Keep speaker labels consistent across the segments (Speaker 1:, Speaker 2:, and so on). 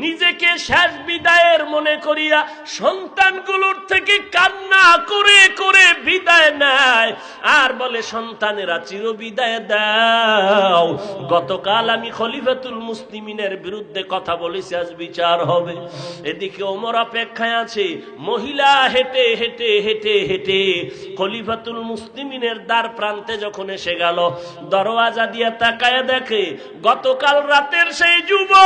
Speaker 1: নিজেকে শেষ বিদায়ের মনে করিয়া সন্তানগুলোর থেকে কান্না করে করে বিদায় নেয় আর বলে সন্তানেরা চির বিদায় দাও। গতকাল আমি খলিফাতুল মুসলিমিনের বিরুদ্ধে কথা বলেছি, আজ বিচার হবে। এদিকে ওমর অপেক্ষায় আছে। মহিলা হেঁটে হেঁটে হেঁটে হেঁটে খলিফাতুল মুসলিমিনের দ্বার প্রান্তে যখন এসে গেল, দরওয়াজা দিয়ে তাকায় দেখে গতকাল রাতের সেই যুবক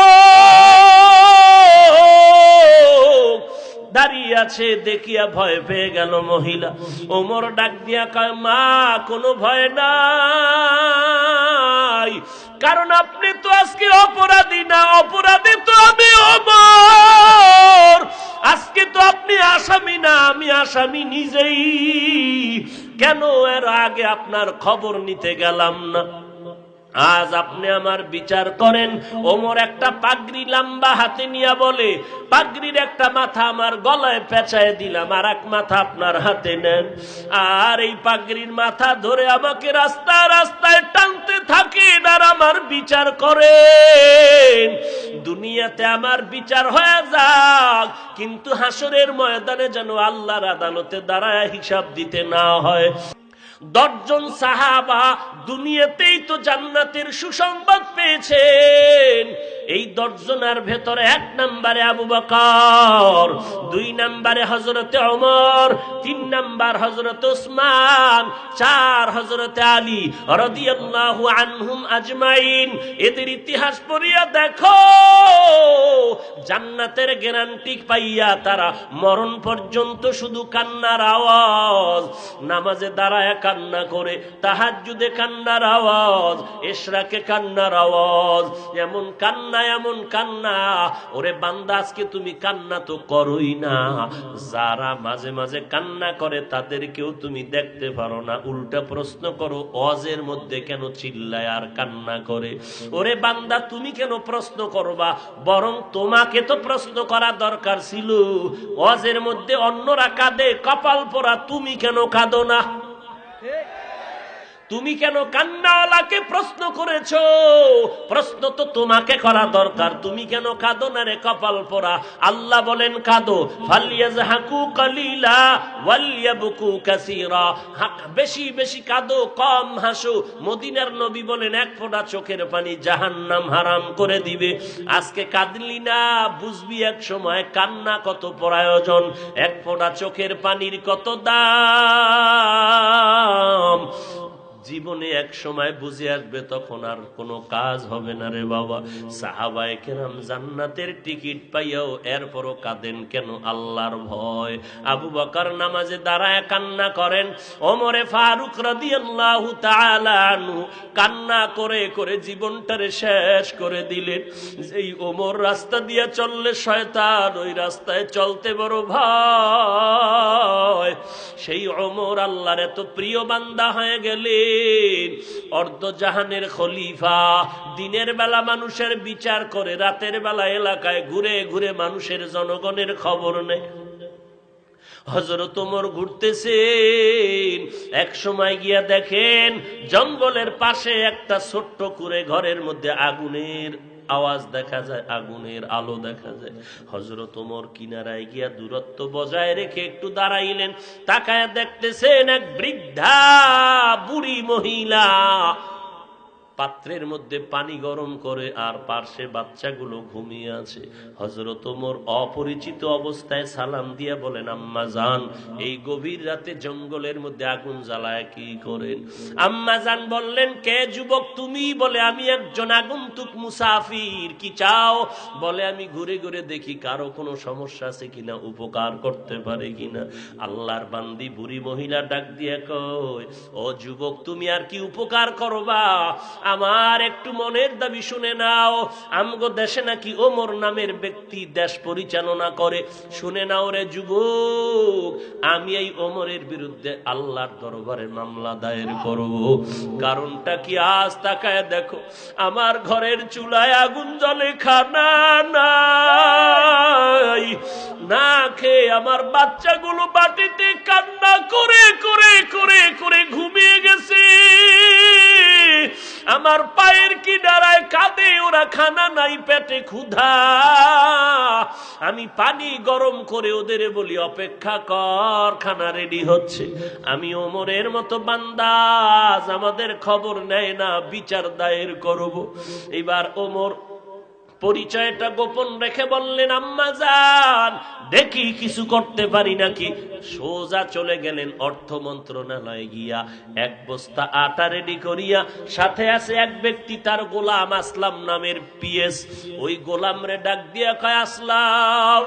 Speaker 1: দাঁড়িয়ে আছে। দেখিয়া ভয় পেয়ে গেল মহিলা। ওমর ডাক দিয়া কয়, মা কোনো ভয় নাই, কারণ আপনি তো আজকে অপরাধী না, অপরাধী তো আমি ওমর। আজকে তো আপনি আসামি না, আমি আসামি নিজেই। কেন এর আগে আপনার খবর নিতে গেলাম না? আজ আপনি আমার বিচার করেন। ওমর একটা পাগড়ি লম্বা হাতে নিয়ে বলে, পাগড়ির একটা মাথা আমার গলায় পেঁচায় দিলাম, আর এক মাথা আপনার হাতে নেন, আর এই পাগড়ির মাথা ধরে আমাকে রাস্তায় রাস্তায় টানতে থাকেন আর আমার বিচার করেন। দুনিয়াতে আমার বিচার হয়ে যাক, কিন্তু হাসরের ময়দানে যেন আল্লাহর আদালতে দাঁড়ায় হিসাব দিতে না হয়। 10 জন সাহাবা দুনিয়াতেই তো জান্নাতের সুসংবাদ পেয়েছেন। এই 10 জনের ভেতরে 1 নম্বরে আবু বকর, 2 নম্বরে হযরতে ওমর, 3 নম্বর হযরত উসমান, 4 হযরতে আলী রাদিয়াল্লাহু আনহুম আজমাইন। এদের ইতিহাস পড়িয়া দেখো, জান্নাতের গ্যারান্টি পাইয়া তারা মরণ পর্যন্ত শুধু কান্নার আওয়াজ, নামাজে দাঁড়ায় কান্না করে, তাহাজ্জুদে কান্নার আওয়াজ, ইশরাকে কান্নার আওয়াজ, এমন কান্না এমন কান্না। ওরে বান্দা, আজকে তুমি কান্না তো করোই না, যারা মাঝে মাঝে কান্না করে তাদেরকেও তুমি দেখতে পারো না। উল্টা প্রশ্ন করো, ওয়াজের মধ্যে কেন চিল্লায় আর কান্না করে? ওরে বান্দা, তুমি কেন প্রশ্ন করবা? বরং তোমাকে তো প্রশ্ন করা দরকার ছিল। ওয়াজের মধ্যে অন্যরা কাঁদে, কপাল পোড়া, তুমি কেন কাঁদো না? তুমি কেন কান্নাওয়ালাকে প্রশ্ন করেছো? প্রশ্ন তো তোমাকে করা দরকার, তুমি কেন কাঁদো না রে কপাল পোড়া? আল্লাহ বলেন কাঁদো, ফালিয়াজহাকু কালিলা ওয়ালিয়াবকু কাসীরা। বেশি বেশি কাঁদো, কম হাসো। মদিনার নবী বলেন 1 ফোঁটা চোখের পানি জাহান্নাম হারাম করে দিবে। আজকে কাঁদলি না, বুঝবি এক সময় কান্না কত প্রয়োজন, 1 ফোঁটা চোখের পানির কত দাম। জীবনে এক সময় বুঝে আসবে, তখন আর কোনো কাজ হবে না রে বাবা। সাহাবায়ে কেরাম জান্নাতের টিকিট পাইয়াও এরপরও কাঁদেন কেন? আল্লাহর ভয়। আবু বকর নামাজে দাঁড়ায় কান্না করেন, ওমরে ফারুক রাদিয়াল্লাহু তাআলা আনহু কান্না করে করে জীবনটারে শেষ করে দিলেন। এই ওমর রাস্তা দিয়ে চললে শয়তান, ওই রাস্তায় চলতে বড় ভয়। সেই ওমর আল্লাহর এত প্রিয় বান্দা হয়ে গেলে, অর্ধ জাহানের খলিফা, দিনের বেলা মানুষের বিচার করে, রাতের বেলা এলাকায় ঘুরে ঘুরে মানুষের জনগণের খবর নেয়। হযরত ওমর ঘুরতেছেন, এক সময় গিয়া দেখেন জঙ্গলের পাশে একটা ছোট্ট কুঁড়ে ঘরের মধ্যে আগুনের আওয়াজ দেখা যায়, আগুনের আলো দেখা যায়। হযরত ওমর কিনারায় গিয়া দূরত্ব বজায় রেখে একটু দাঁড়াইলেন। তাকায় দেখতেছেন এক বৃদ্ধা বুড়ি মহিলা পাত্রের মধ্যে পানি গরম করে, আর পার্শ্বে বাচ্চাগুলো ঘুমিয়ে আছে। হযরত ওমর অপরিচিত অবস্থায় সালাম দিয়ে বলেন, আম্মা জান, এই গভীর রাতে জঙ্গলের মধ্যে আগুন জ্বালায় কি করেন? আম্মা জান বললেন, কে যুবক তুমি? বলে, আমি একজন আগন্তুক মুসাফির। কি চাও? বলে, আমি ঘুরে ঘুরে দেখি কারো কোনো সমস্যা আছে কিনা, উপকার করতে পারে কিনা। আল্লাহর বান্দি বুড়ি মহিলা ডাক দিয়ে কয়, ও যুবক, তুমি আর কি উপকার করবা? আমার একটু মনের দাবি শুনে নাও। আমগো দেশে নাকি ওমর নামের ব্যক্তি দেশ পরিচালনা করে। শুনে নাও রে যুবক, আমি এই ওমরের বিরুদ্ধে আল্লাহর দরবারে মামলা দায়ের করব। কারণটা কি? আজ তাকায় দেখো, আমার ঘরের চুলায় আগুন জ্বলে, খানা নাই, না খেয়ে আমার বাচ্চাগুলো বাটিতে কান্না করে করে করে করে ঘুমিয়ে গেছে। আমার পায়ের কিনারায় কাঁদে, ওরা খানা নাই, পেটে ক্ষুধা আমি পানি গরম করে ওদের বলি অপেক্ষা কর, খানা রেডি হচ্ছে। আমি ওমরের মতো বান্দা আমাদের খবর নেয় না, বিচার দায়ের করব। এবার ওমর পরিচয়টা গোপন রেখে বললেন, আম্মা যান দেখি কিছু করতে পারি নাকি। সোজা চলে গেলেন অর্থ মন্ত্রণালয়ে গিয়া এক বস্তা আটা রেডি করিয়া, সাথে আছে এক ব্যক্তি তার গোলাম আসলাম নামের পিএস। ওই গোলাম রে ডাক দিয়া কয়, আসলাম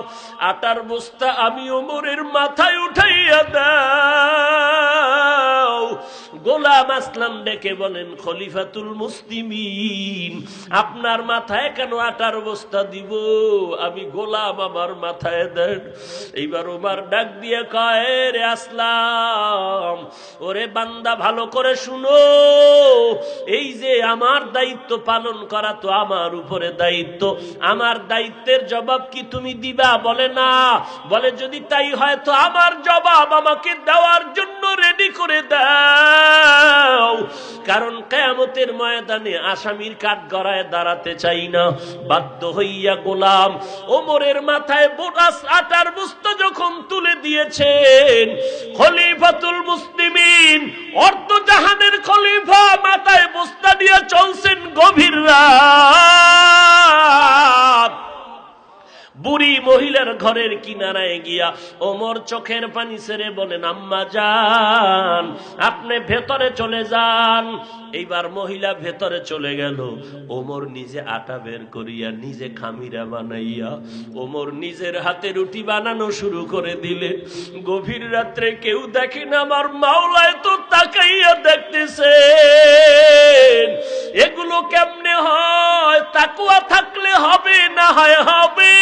Speaker 1: আটার বস্তা আমি ওমরের মাথায় উঠাইয়া দাও। গোলাম আসলাম ডেকে বলেন, খলিফাতুল মুসলিমিন আপনার মাথায় কেন আটার বস্তা দিব? আমি গোলাম, আমার মাথায় দেন। এইবার ওমর ডাক দিয়ে কয়, রে আসলাম, ওরে বান্দা ভালো করে শুনো, এই যে আমার দায়িত্ব পালন করা তো আমার উপরে দায়িত্ব, আমার দায়িত্বের জবাব কি তুমি দিবা? বলে না। বলে যদি তাই হয় তো আমার জবাব আমাকে দেওয়ার জন্য রেডি করে দাও, কারণ কিয়ামতের ময়দানে আসামির কাঠগড়ায় দাঁড়াতে চাই না। বাধ্য হইয়া গোলাম ওমরের মাথায় বোনাস আটার বস্তা যখন তুলে দিয়েছেন, খলিফাতুল মুসলিমিন অর্ধ জাহানের খলিফা মাথায় বস্তা দিয়ে চলছেন গভীর রাত। বুড়ি মহিলার ঘরের কিনারায় গিয়া ওমর চোখের পানি ছেড়ে বলেন, আম্মা যান আপনি ভেতরে চলে যান। এইবার মহিলা ভেতরে চলে গেল। ওমর নিজে আটা বের করিয়া নিজে খামিরা বানাইয়া ওমর নিজের হাতে রুটি বানানো শুরু করে দিলে। গভীর রাত্রে কেউ দেখে না, আমার মাওলায় তো তাকাইয়া দেখতেছে। এগুলো কেমনে হয়? তাকওয়া থাকলে হবে, না হয় হবে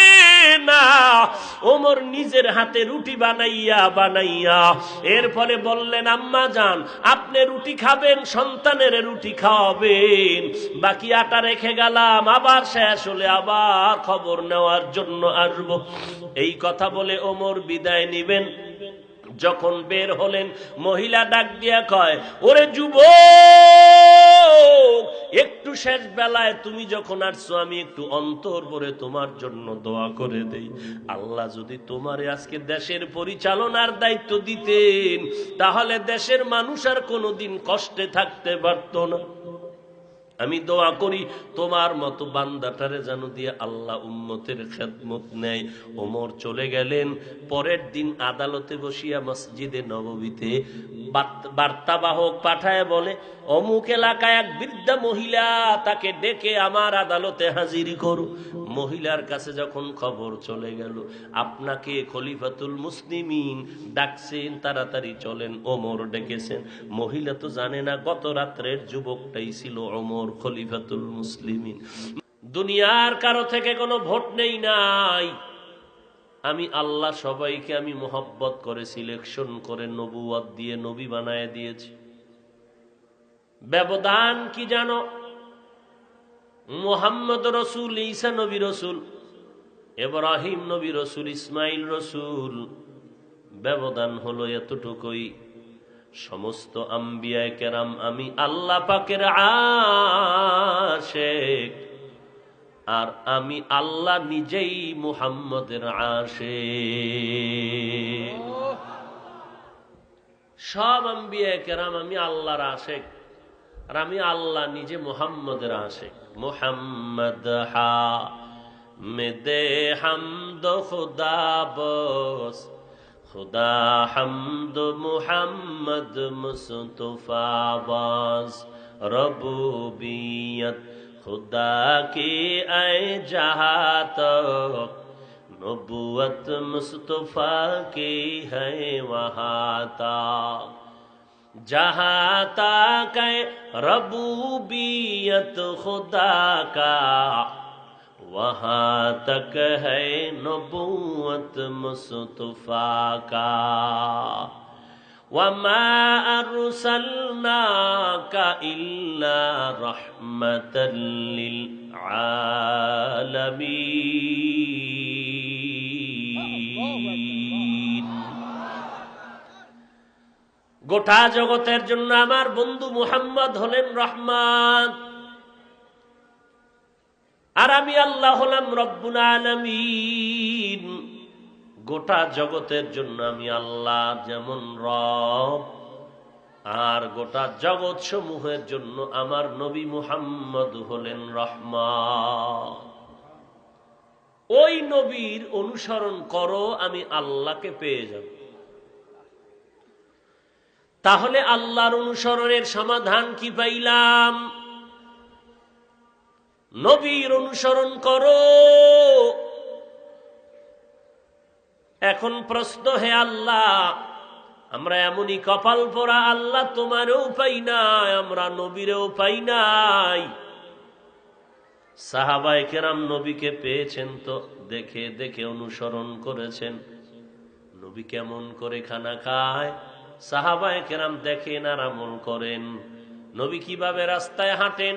Speaker 1: না। ওমর নিজের হাতে রুটি বানাইয়া এরপরে বললেন, আম্মা যান আপনি রুটি খাবেন, সন্তানের রুটি খাওয়াবেন, বাকি আটা রেখে গেলাম, আবার শেষ হলে আবার খবর নেওয়ার জন্য আসব। এই কথা বলে ওমর বিদায় নিবেন। যখন বের হলেন, মহিলা ডাক দিয়া কয়, ওরে যুবক, একটু শেষ বেলায় তুমি যখন আসছো আমি একটু অন্তর ভরে তোমার জন্য দোয়া করে দেই। আল্লাহ যদি তোমারে আজকে দেশের পরিচালনার দায়িত্ব দিতেন, তাহলে দেশের মানুষ আর কোনোদিন কষ্টে থাকতে পারত না। আমি দোয়া করি তোমার মতো বান্দাটারে যেন দিয়ে আল্লাহ উম্মতের খেদমত নেয়। ওমর চলে গেলেন। পরের দিন আদালতে বসিয়া মসজিদে নববীতে বার্তাবাহক পাঠায় বলে, অমুক এলাকায় এক বৃদ্ধা মহিলা, তাকে ডেকে আমার আদালতে হাজির করো। মহিলার কাছে যখন খবর চলে গেল, আপনাকে খলিফাতুল মুসলিমিন ডাকছেন, তাড়াতাড়ি চলেন। ওমর ডেকেছেন। মহিলা তো জানে না গত রাত্রের যুবকটাই ছিল ওমর, খলিফাতুল মুসলিমিন। দুনিয়ার কারো থেকে কোনো ভোট নেই নাই। আমি আল্লাহ সবাইকে আমি মোহাব্বত করে সিলেকশন করে নবুয়ত দিয়ে নবী বানায় দিয়েছি। ব্যবধান কি জানো? মুহাম্মদ রসুল, ঈসা নবী রসুল, ইব্রাহিম নবী রসুল, ইসমাইল রসুল, ব্যবধান হলো এতটুকুই। সমস্ত আম্বিয়া কেরাম আমি আল্লাহ পাকের আশিক, আর আমি আল্লাহ নিজেই মুহাম্মদের আশিক। সব আম্বিয়া কেরাম আমি আল্লাহর আশিক, আর আমি আল্লাহ নিজে মুহাম্মদের আশিক। মুহাম্মদ হামিদে হামদ খুদা বস, খুদা হামদ মুহাম্মদ মুস্তফা বাস, রবুবিয়ত खुदा की ऐ जहाँ तक, नबुवत मुस्तफा की है वहाँ तक, जहाँ तक है रबूबियत खुदा का, वहाँ तक है नबुवत मुस्तफा का। वमा अरसलनाका इल्ला रहमतल लिल आलमीन। গোটা জগতের জন্য আমার বন্ধু মুহাম্মদ হলেন রহমত। আর আমি আল্লাহ হলাম রব্বুল আলামিন। গোটা জগতের জন্য আমি আল্লাহ যেমন রব, আর গোটা জগৎ সমূহের জন্য আমার নবী মুহাম্মদ হলেন রহমত। ওই নবীর অনুসরণ করো, আমি আল্লাহকে পেয়ে যাব। তাহলে আল্লাহর অনুসরণের সমাধান কি পাইলাম? নবীর অনুসরণ করো। এখন প্রশ্ন, হে আল্লাহ, আমরা এমনই কপাল পোড়া, আল্লাহ তোমারও পাই নাই, আমরা নবীরেও পাই নাই। সাহাবায়ে কেরাম নবীকে পেয়েছেন তো দেখে দেখে অনুসরণ করেছেন। নবী কেমন করে খানা খায় সাহাবায়ে কেরাম দেখেন আর আমল করেন। নবী কিভাবে রাস্তায় হাঁটেন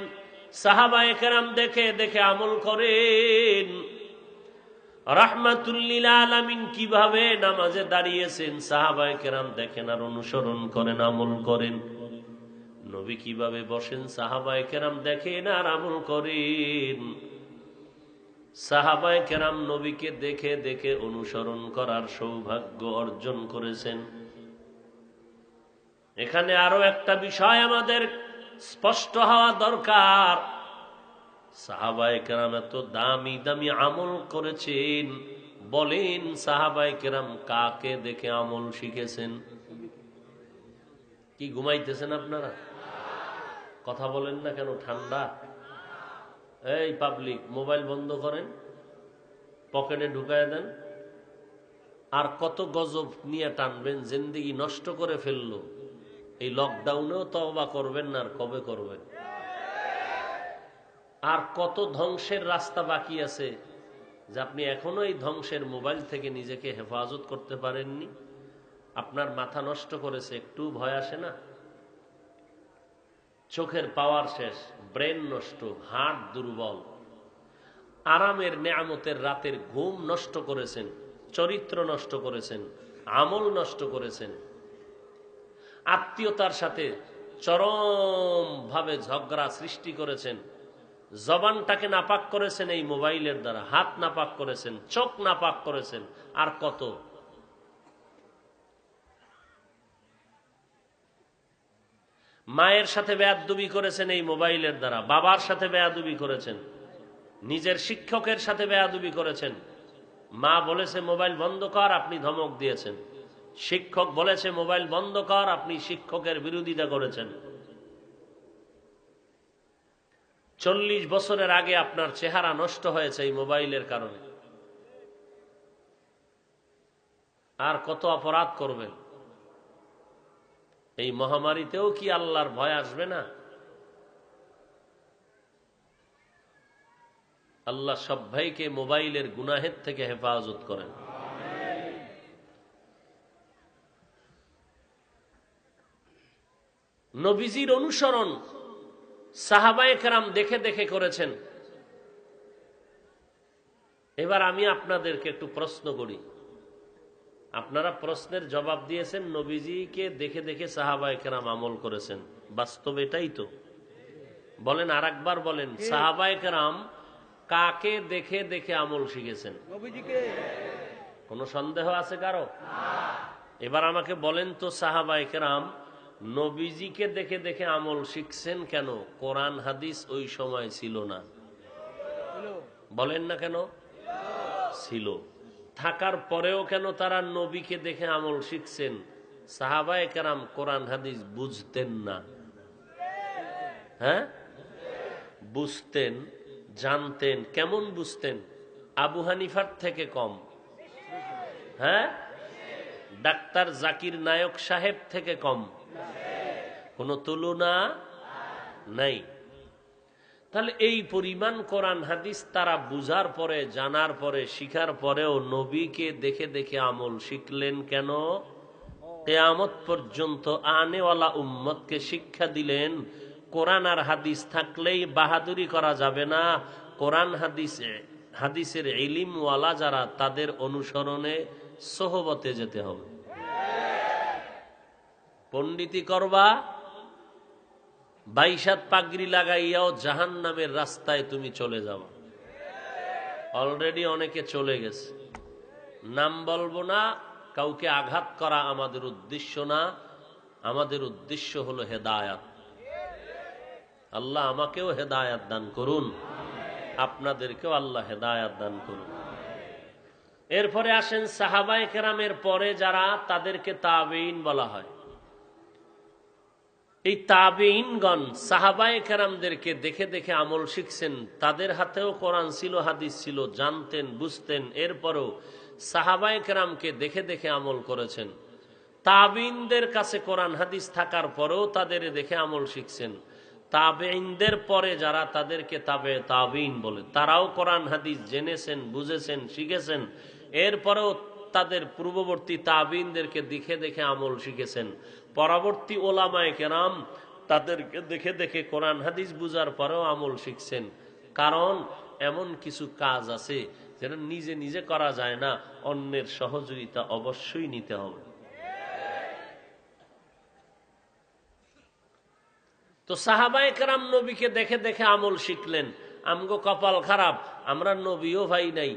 Speaker 1: সাহাবায়ে কেরাম দেখে দেখে আমল করেন। রাহমাতুল লিল আলামিন কিভাবে নামাজে দাঁড়িয়েছেন সাহাবায়ে কেরাম দেখেন আর অনুসরণ করেন, আমল করেন। নবী কিভাবে বসেন সাহাবায়ে কেরাম দেখেন আর আমল করেন। সাহাবায়ে কেরাম নবীকে দেখে দেখে অনুসরণ করার সৌভাগ্য অর্জন করেছেন। এখানে আরো একটা বিষয় আমাদের স্পষ্ট হওয়া দরকার। সাহাবায়ে কেরাম এত দামি দামি আমল করেছেন, বলেন সাহাবায়ে কেরাম কাকে দেখে আমল শিখেছেন? কি ঘুমাইতেছেন আপনারা? কথা বলেন না কেন? ঠান্ডা? এই পাবলিক, মোবাইল বন্ধ করেন, পকেটে ঢুকায় দেন। আর কত গজব নিয়ে টানবেন, জিন্দেগি নষ্ট করে ফেললো। এই লকডাউনেও তওবা করবেন না, আর কবে করবেন? আর কত ধ্বংসের রাস্তা বাকি আছে যে আপনি এখনো এই ধ্বংসের মোবাইল থেকে নিজেকে হেফাজত করতে পারেননি। আপনার মাথা নষ্ট করেছে, একটু ভয় আসে না? চোখের পাওয়ার শেষ, ব্রেন নষ্ট, হার্ট দুর্বল, আরামের নেয়ামতের রাতের ঘুম নষ্ট করেছেন, চরিত্র নষ্ট করেছেন, আমল নষ্ট করেছেন, আত্মীয়তার সাথে চরম ভাবে ঝগড়া সৃষ্টি করেছেন, জবানটাকে নাপাক করেছেন এই মোবাইলের দ্বারা, হাত নাপাক করেছেন, চোখ নাপাক করেছেন, আর কত। মায়ের সাথে বেয়াদবি করেছেন এই মোবাইলের দ্বারা, বাবার সাথে বেয়াদবি করেছেন, নিজের শিক্ষকের সাথে বেয়াদবি করেছেন। মা বলেছে মোবাইল বন্ধ কর, আপনি ধমক দিয়েছেন। শিক্ষক বলেছে মোবাইল বন্ধ কর, আপনি শিক্ষকের বিরোধিতা করেছেন। 40 বছরের আগে আপনার চেহারা নষ্ট হয়েছে এই মোবাইলের কারণে। আর কত অপরাধ করবেন? এই মহামারীতেও কি আল্লাহর ভয় আসবে না? আল্লাহ সব ভাইকে মোবাইলের গুনাহের থেকে হেফাজত করেন। নবীজির অনুসরণ সাহাবায়ে কেরাম দেখে দেখে করেছেন। এবার আমি আপনাদেরকে একটু প্রশ্ন করি, আপনারা প্রশ্নের জবাব দিয়েছেন নবীজিকে দেখে দেখে সাহাবায়ে কেরাম আমল করেছেন, বাস্তব এটাই তো? বলেন, আর একবার বলেন, সাহাবায়ে কেরাম কাকে দেখে দেখে আমল শিখেছেন? নবীজিকে। কোনো সন্দেহ আছে কারো? এবার আমাকে বলেন তো, সাহাবায়ে কেরাম নবীজিকে দেখে দেখে আমল শিখছেন কেন? কোরআন হাদিস ওই সময় ছিল না। বলেন না কেন? ছিল। থাকার পরেও কেন তারা নবীকে দেখে আমল শিখছেন? সাহাবায়ে কেরাম কোরআন হাদিস বুঝতেন না। হ্যাঁ, বুঝতেন, জানতেন। কেমন বুঝতেন? আবু হানিফার থেকে কম। হ্যাঁ, ডাক্তার জাকির নায়ক সাহেব থেকে কম, কোনো তুলনা নাই। তাহলে এই পরিমাণ কোরআন হাদিস তারা বুঝার পরে, জানার পরে, শিখার পরেও নবীকে দেখে দেখে আমল শিখলেন কেন? কিয়ামত পর্যন্ত আনেওয়ালা উম্মতকে শিক্ষা দিলেন, কোরআন আর হাদিস থাকলেই বাহাদুরি করা যাবে না। কোরআন হাদিসের ইলমওয়ালা যারা, তাদের অনুসরণে সোহবতে যেতে হবে। পণ্ডিতি করবা, 22 হাত পাগড়ি লাগাইয়াও জাহান্নামের রাস্তায় তুমি চলে যাবা। অলরেডি অনেকে চলে গেছে, নাম বলবো না, কাউকে আঘাত করা আমাদের উদ্দেশ্য না, আমাদের উদ্দেশ্য হলো হেদায়াত। আল্লাহ আমাকেও হেদায়াত দান করুন, আপনাদেরকেও আল্লাহ হেদায়াত দান করুন। এরপরে আসেন সাহাবায়ে কেরামের পরে যারা, তাদেরকে তাবেঈন বলা হয়। এই তাবেঈনগণ সাহাবায়ে কেরামদেরকে দেখে দেখে আমল শিখছেন। তাদের হাতেও কোরআন ছিল, হাদিস ছিল, জানতেন, বুঝতেন। এরপরও সাহাবায়ে কেরামকে দেখে দেখে আমল করেছেন। তাবেঈনদের কাছে কোরআন হাদিস থাকার পরেও তাদের দেখে আমল শিখছেন। তাবেঈনদের পরে যারা, তাদেরকে তাবেঈন বলে। তারাও কোরআন হাদিস জেনেছেন, বুঝেছেন, শিখেছেন। এরপরেও তাদের পূর্ববর্তী তাবেঈনদেরকে দেখে দেখে আমল শিখেছেন। পরবর্তী ওলামায়ে কেরাম তাদেরকে দেখে দেখে কোরআন হাদিস বুঝার পরেও আমল শিখছেন। কারণ এমন কিছু কাজ আছে যেটা নিজে নিজে করা যায় না, অন্যের সহযোগিতা অবশ্যই নিতে হবে। তো সাহাবায়ে কেরাম নবীকে দেখে দেখে আমল শিখলেন। আমগো কপাল খারাপ, আমরা নবীও ভাই নাই,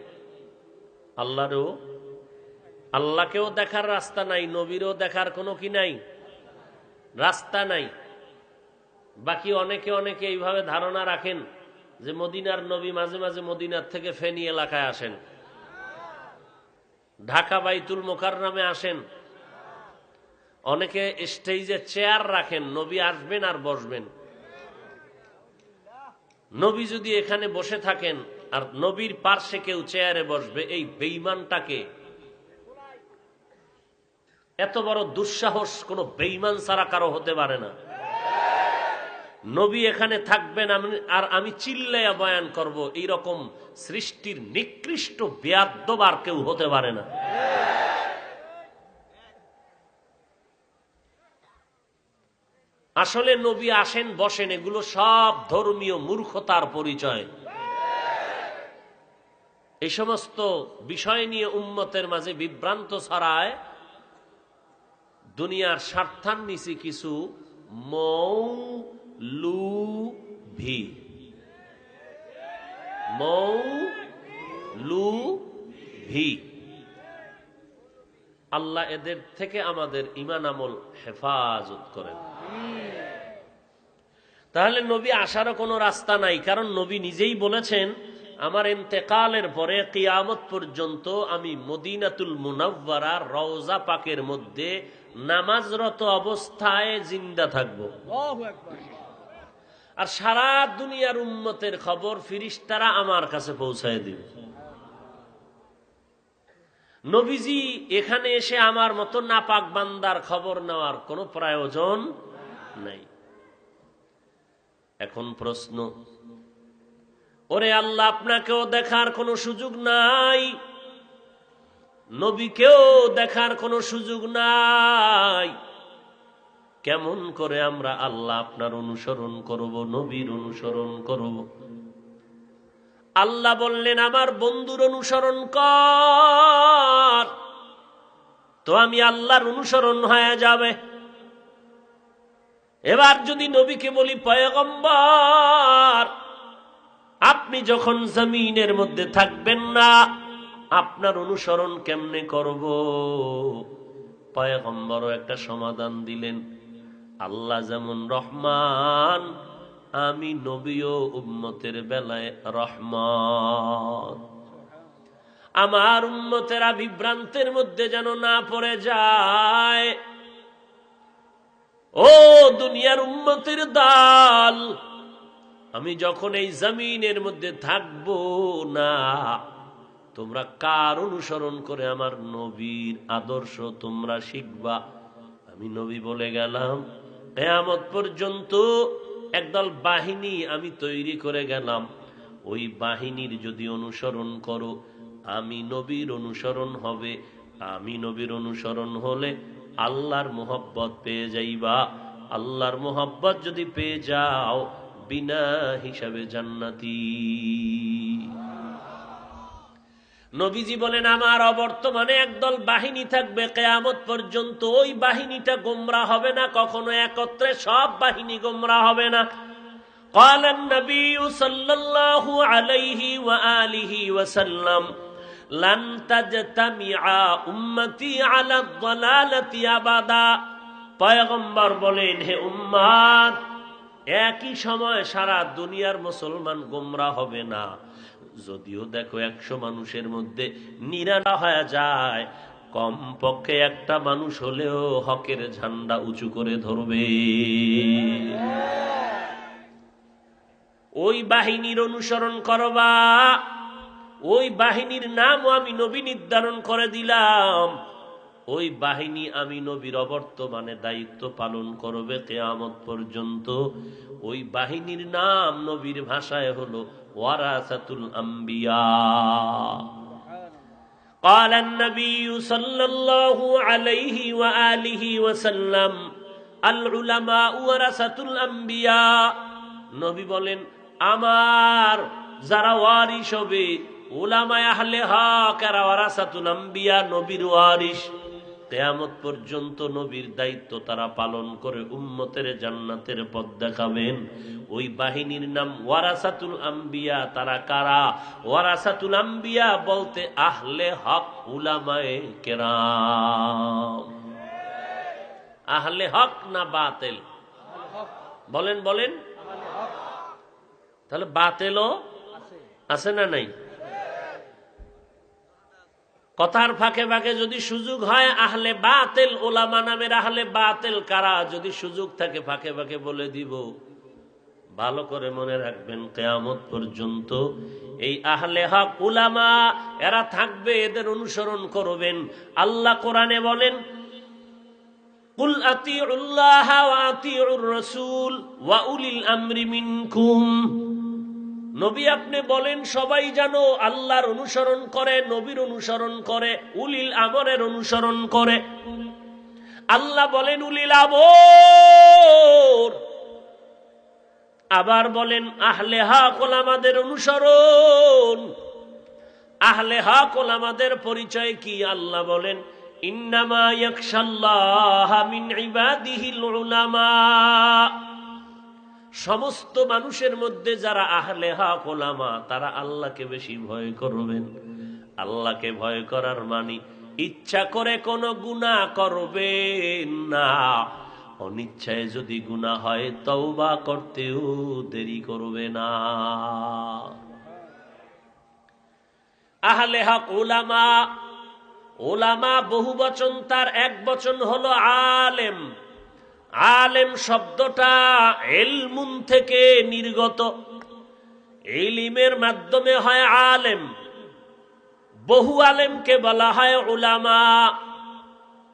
Speaker 1: আল্লাহকেও দেখার রাস্তা নাই, নবীরও দেখার কোনো কি নাই, রাস্তা নাই। বাকি অনেকে এইভাবে ধারণা রাখেন যে মদিনার নবী মাঝে মাঝে মদিনার থেকে ফেনী এলাকায় আসেন, ঢাকা বাইতুল মোকাররমে আসেন। অনেকে স্টেজে চেয়ার রাখেন, নবী আসবেন আর বসবেন। নবী যদি এখানে বসে থাকেন আর নবীর পার্শ্বে কেউ চেয়ারে বসবে, এই বেঈমানটাকে, এত বড় দুঃসাহস কোন বেঈমান ছাড়া কারো হতে পারে না। নবী এখানে থাকবেন আর আমি চিল্লাইয়া বয়ান করব, এইরকম সৃষ্টির নিকৃষ্ট বেয়াদ্দব আর কেউ হতে পারে না। আসলে নবী আসেন বসেন, এগুলো সব ধর্মীয় মূর্খতার পরিচয়। এই সমস্ত বিষয় নিয়ে উম্মতের মাঝে বিভ্রান্ত ছড়ায় দুনিয়ার স্বার্থান্বেষী কিছু মৌলুভি। আল্লাহ এদের থেকে আমাদের ঈমান আমল হেফাজত করেন। তাহলে নবী আসারও কোনো রাস্তা নাই, কারণ নবী নিজেই বলেছেন আমার ইন্তেকালের পরে কিয়ামত পর্যন্ত আমি মদিনাতুল মুনাওয়ারা রওজা পাকের মধ্যে নামাজরত অবস্থায় জিন্দা থাকবো। আর সারা দুনিয়ার উম্মতের খবর ফিরিস্তারা আমার কাছে পৌঁছায় দিবে। নবীজি এখানে এসে আমার মতো নাপাক বান্দার খবর নেওয়ার কোনো প্রয়োজন নাই। এখন প্রশ্ন, ওরে আল্লাহ, আপনাকেও দেখার কোনো সুযোগ নাই, নবীকেও দেখার কোনো সুযোগ নাই, কেমন করে আমরা আল্লাহ আপনার অনুসরণ করব, নবীর অনুসরণ করব? আল্লাহ বললেন আমার বন্ধুর অনুসরণ কর, তো আমি আল্লাহর অনুসরণ হয়ে যাবে। এবার যদি নবীকে বলি পয়গম্বর, আপনি যখন জমিনের মধ্যে থাকবেন না, আপনার অনুসরণ কেমনে করব? পয়গম্বরও একটা সমাধান দিলেন, আল্লাহ যেমন রহমান, আমি নবীও উম্মতের বেলায় রহমান। আমার উম্মতেরা বিভ্রান্তের মধ্যে যেন না পড়ে যায়। ও দুনিয়ার উম্মতের দল, আমি যখন এই জমিনের মধ্যে থাকবো না, তোমরা কার অনুসরণ করে আমার নবীর আদর্শ তোমরা শিখবা? আমি নবী বলে গেলাম, কিয়ামত পর্যন্ত একদল বাহিনী আমি তৈরি করে গেলাম, ওই বাহিনীর যদি অনুসরণ করো, আমি নবীর অনুসরণ হবে। আমি নবীর অনুসরণ হলে আল্লাহর মোহব্বত পেয়ে যাইবা। আল্লাহর মোহব্বত যদি পেয়ে যাও, বিনা হিসাবে জান্নাতি। নবীজি বলেন আমার অবর্তমানে একদল বাহিনী থাকবে কিয়ামত পর্যন্ত। ওই বাহিনীটা গোমরা হবে না কখনো, একত্রে সব বাহিনী গোমরা হবে না। قال النبي صلى الله عليه وآله وسلم لن تجتمع উম্মতি على الضلالة أبدا। পয়গম্বর বলেন, হে উম্মত, একই সময় সারা দুনিয়ার মুসলমান গোমরাহ হবে না। যদিও দেখো 100 মানুষের মধ্যে 99 হয়ে যায়, কমপক্ষে একটা মানুষ হলেও হকের ঝান্ডা উঁচু করে ধরবে। ওই বাহিনীর অনুসরণ করবা, ওই বাহিনীর নামও আমি নবী নির্ধারণ করে দিলাম। ওই বাহিনী আমি নবীর অবর্তমানে দায়িত্ব পালন করবে কিয়ামত পর্যন্ত। ওই বাহিনীর নাম নবীর ভাষায় হলো ওয়ারাসাতুল আম্বিয়া। قال النبي صلى الله عليه وآله وسلم العلماء ورثة الأنبياء। নবী বলেন, আমার যারা ওয়ারিস হবে, উলামায়ে আহলে হক এরা ওয়ারাসাতুল আম্বিয়া, নবীর ওয়ারিস। কিয়ামত পর্যন্ত নবীর দায়িত্ব তারা পালন করে উম্মতের জান্নাতের পথ দেখাবেন। ওই বাহিনীর নাম ওয়ারাসাতুল আম্বিয়া। তারা কারা? ওয়ারাসাতুল আম্বিয়া বলতে আহলে হক, উলামায়ে কেরাম। আহলে হক না বাতিল? বলেন বলেন। তাহলে বাতিলও আছে না নাই? কথার ফাঁকে ফাঁকে যদি সুযোগ হয় আহলে বাতিল, উলামা নামের আহলে বাতিল কারা, যদি সুযোগ থাকে ফাঁকে ফাঁকে বলে দিব। ভালো করে মনে রাখবেন, কিয়ামত পর্যন্ত এই আহলে হক উলামা এরা থাকবে, এদের অনুসরণ করবেন। আল্লাহ কোরআনে বলেন, কুল আতিউল্লাহ ওয়া আতিউর রাসূল ওয়া উলিল আমরি মিনকুম। নবী আপনি বলেন সবাই যেন আল্লাহর অনুসরণ করে, নবীর অনুসরণ করে, উলিল আমরের অনুসরণ করে। আল্লাহ বলেন উলিল আমর, আবার বলেন আহলে হক ওলামাদের অনুসরণ। আহলে হক ওলামাদের পরিচয় কি? আল্লাহ বলেন ইন্নামা ইয়াখশাল্লাহা মিন ইবাদিহিল উলামা। সমস্ত মানুষের মধ্যে যারা আহলে হক ওলামা, তারা আল্লাহকে বেশি ভয় করবেন। আল্লাহকে ভয় করার মানে ইচ্ছা করে কোনো গুনাহ করবেন না, অনিচ্ছায় যদি গুনাহ হয় তওবা করতেও দেরি করবে না। আহলে হক উলামা, উলামা বহু বচন, তার এক বচন হলো আলেম। আলেম শব্দটা ইলমুন থেকে নির্গত, ইলমের মাধ্যমে হয় আলেম। বহু আলেমকে বলা হয় উলামা।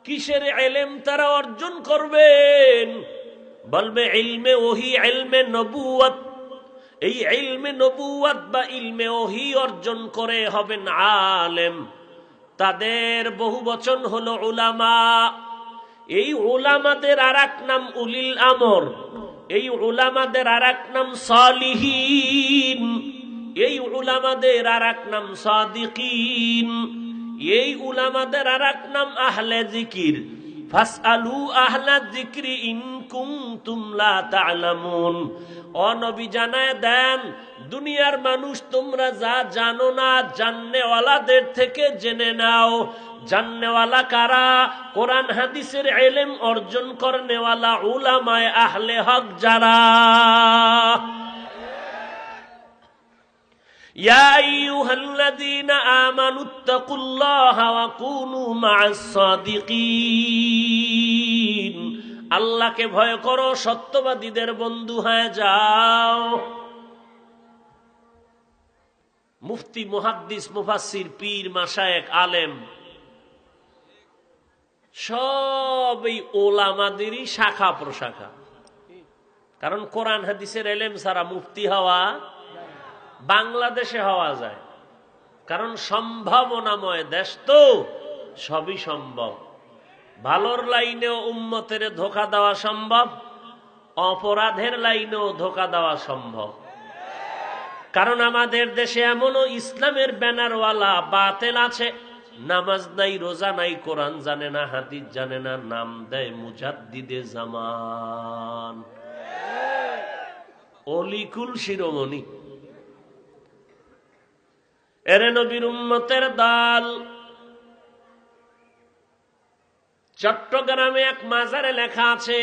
Speaker 1: কিসের ইলম তারা অর্জন করবেন? বলবে ইলমে ওহী, ইলমে নবুয়ত। এই ইলমে নবুয়ত বা ইলমে ওহী অর্জন করে হবেন আলেম। তাদের বহু বচন হলো উলামা। এই উলামাদের আরেক নাম উলিল আমর, এই উলামাদের আরেক নাম সালিহিন, এই উলামাদের আরেক নাম সাদিকিন, এই উলামাদের আরেক নাম আহলে জিকির। ফাসআলু আহলা যিকরি ইন কুনতুম লা তা'লামুন। ও নবী জানায় দেন, দুনিয়ার মানুষ তোমরা যা জানো না, জাননেওয়ালাদের থেকে জেনে নাও। জাননেওয়ালা কারা? কোরআন হাদিসের ইলম অর্জন করনেওয়ালা উলামায়ে আহলে হক যারা। ইয়া আইয়ুহাল্লাযীনা আমানুত্তাকুল্লাহা ওয়া কুনু মা'আস সাদিকিন। আল্লাহকে ভয় করো, সত্যবাদীদের বন্ধু হয়ে যাও। মুফতি, মুহাদ্দিস, মুফাসসির, পীর, মাশায়েখ, আলেম সব এই ওলামাদেরই শাখা প্রশাখা। কারণ কোরআন হাদিসের ইলম ছাড়া মুফতি হওয়া বাংলাদেশে হওয়া যায়, কারণ সম্ভাবনাময় দেশ তো, সবই সম্ভব। ভালোর লাইনেও উম্মতের ধোঁকা দেওয়া সম্ভব, অপরাধের লাইনেও ধোঁকা দেওয়া সম্ভব। কারণ আমাদের দেশে এমনও ইসলামের ব্যানারওয়ালা বাতেল আছে, নামাজ নাই, রোজা নাই, কোরআন জানে না, হাদিস জানে না, নাম দেয় মুজাদ্দিদে জামান। অলিকুল শিরোমণি। এরে নবীর উম্মতের দল, চট্টগ্রামে এক মাজারে লেখা আছে,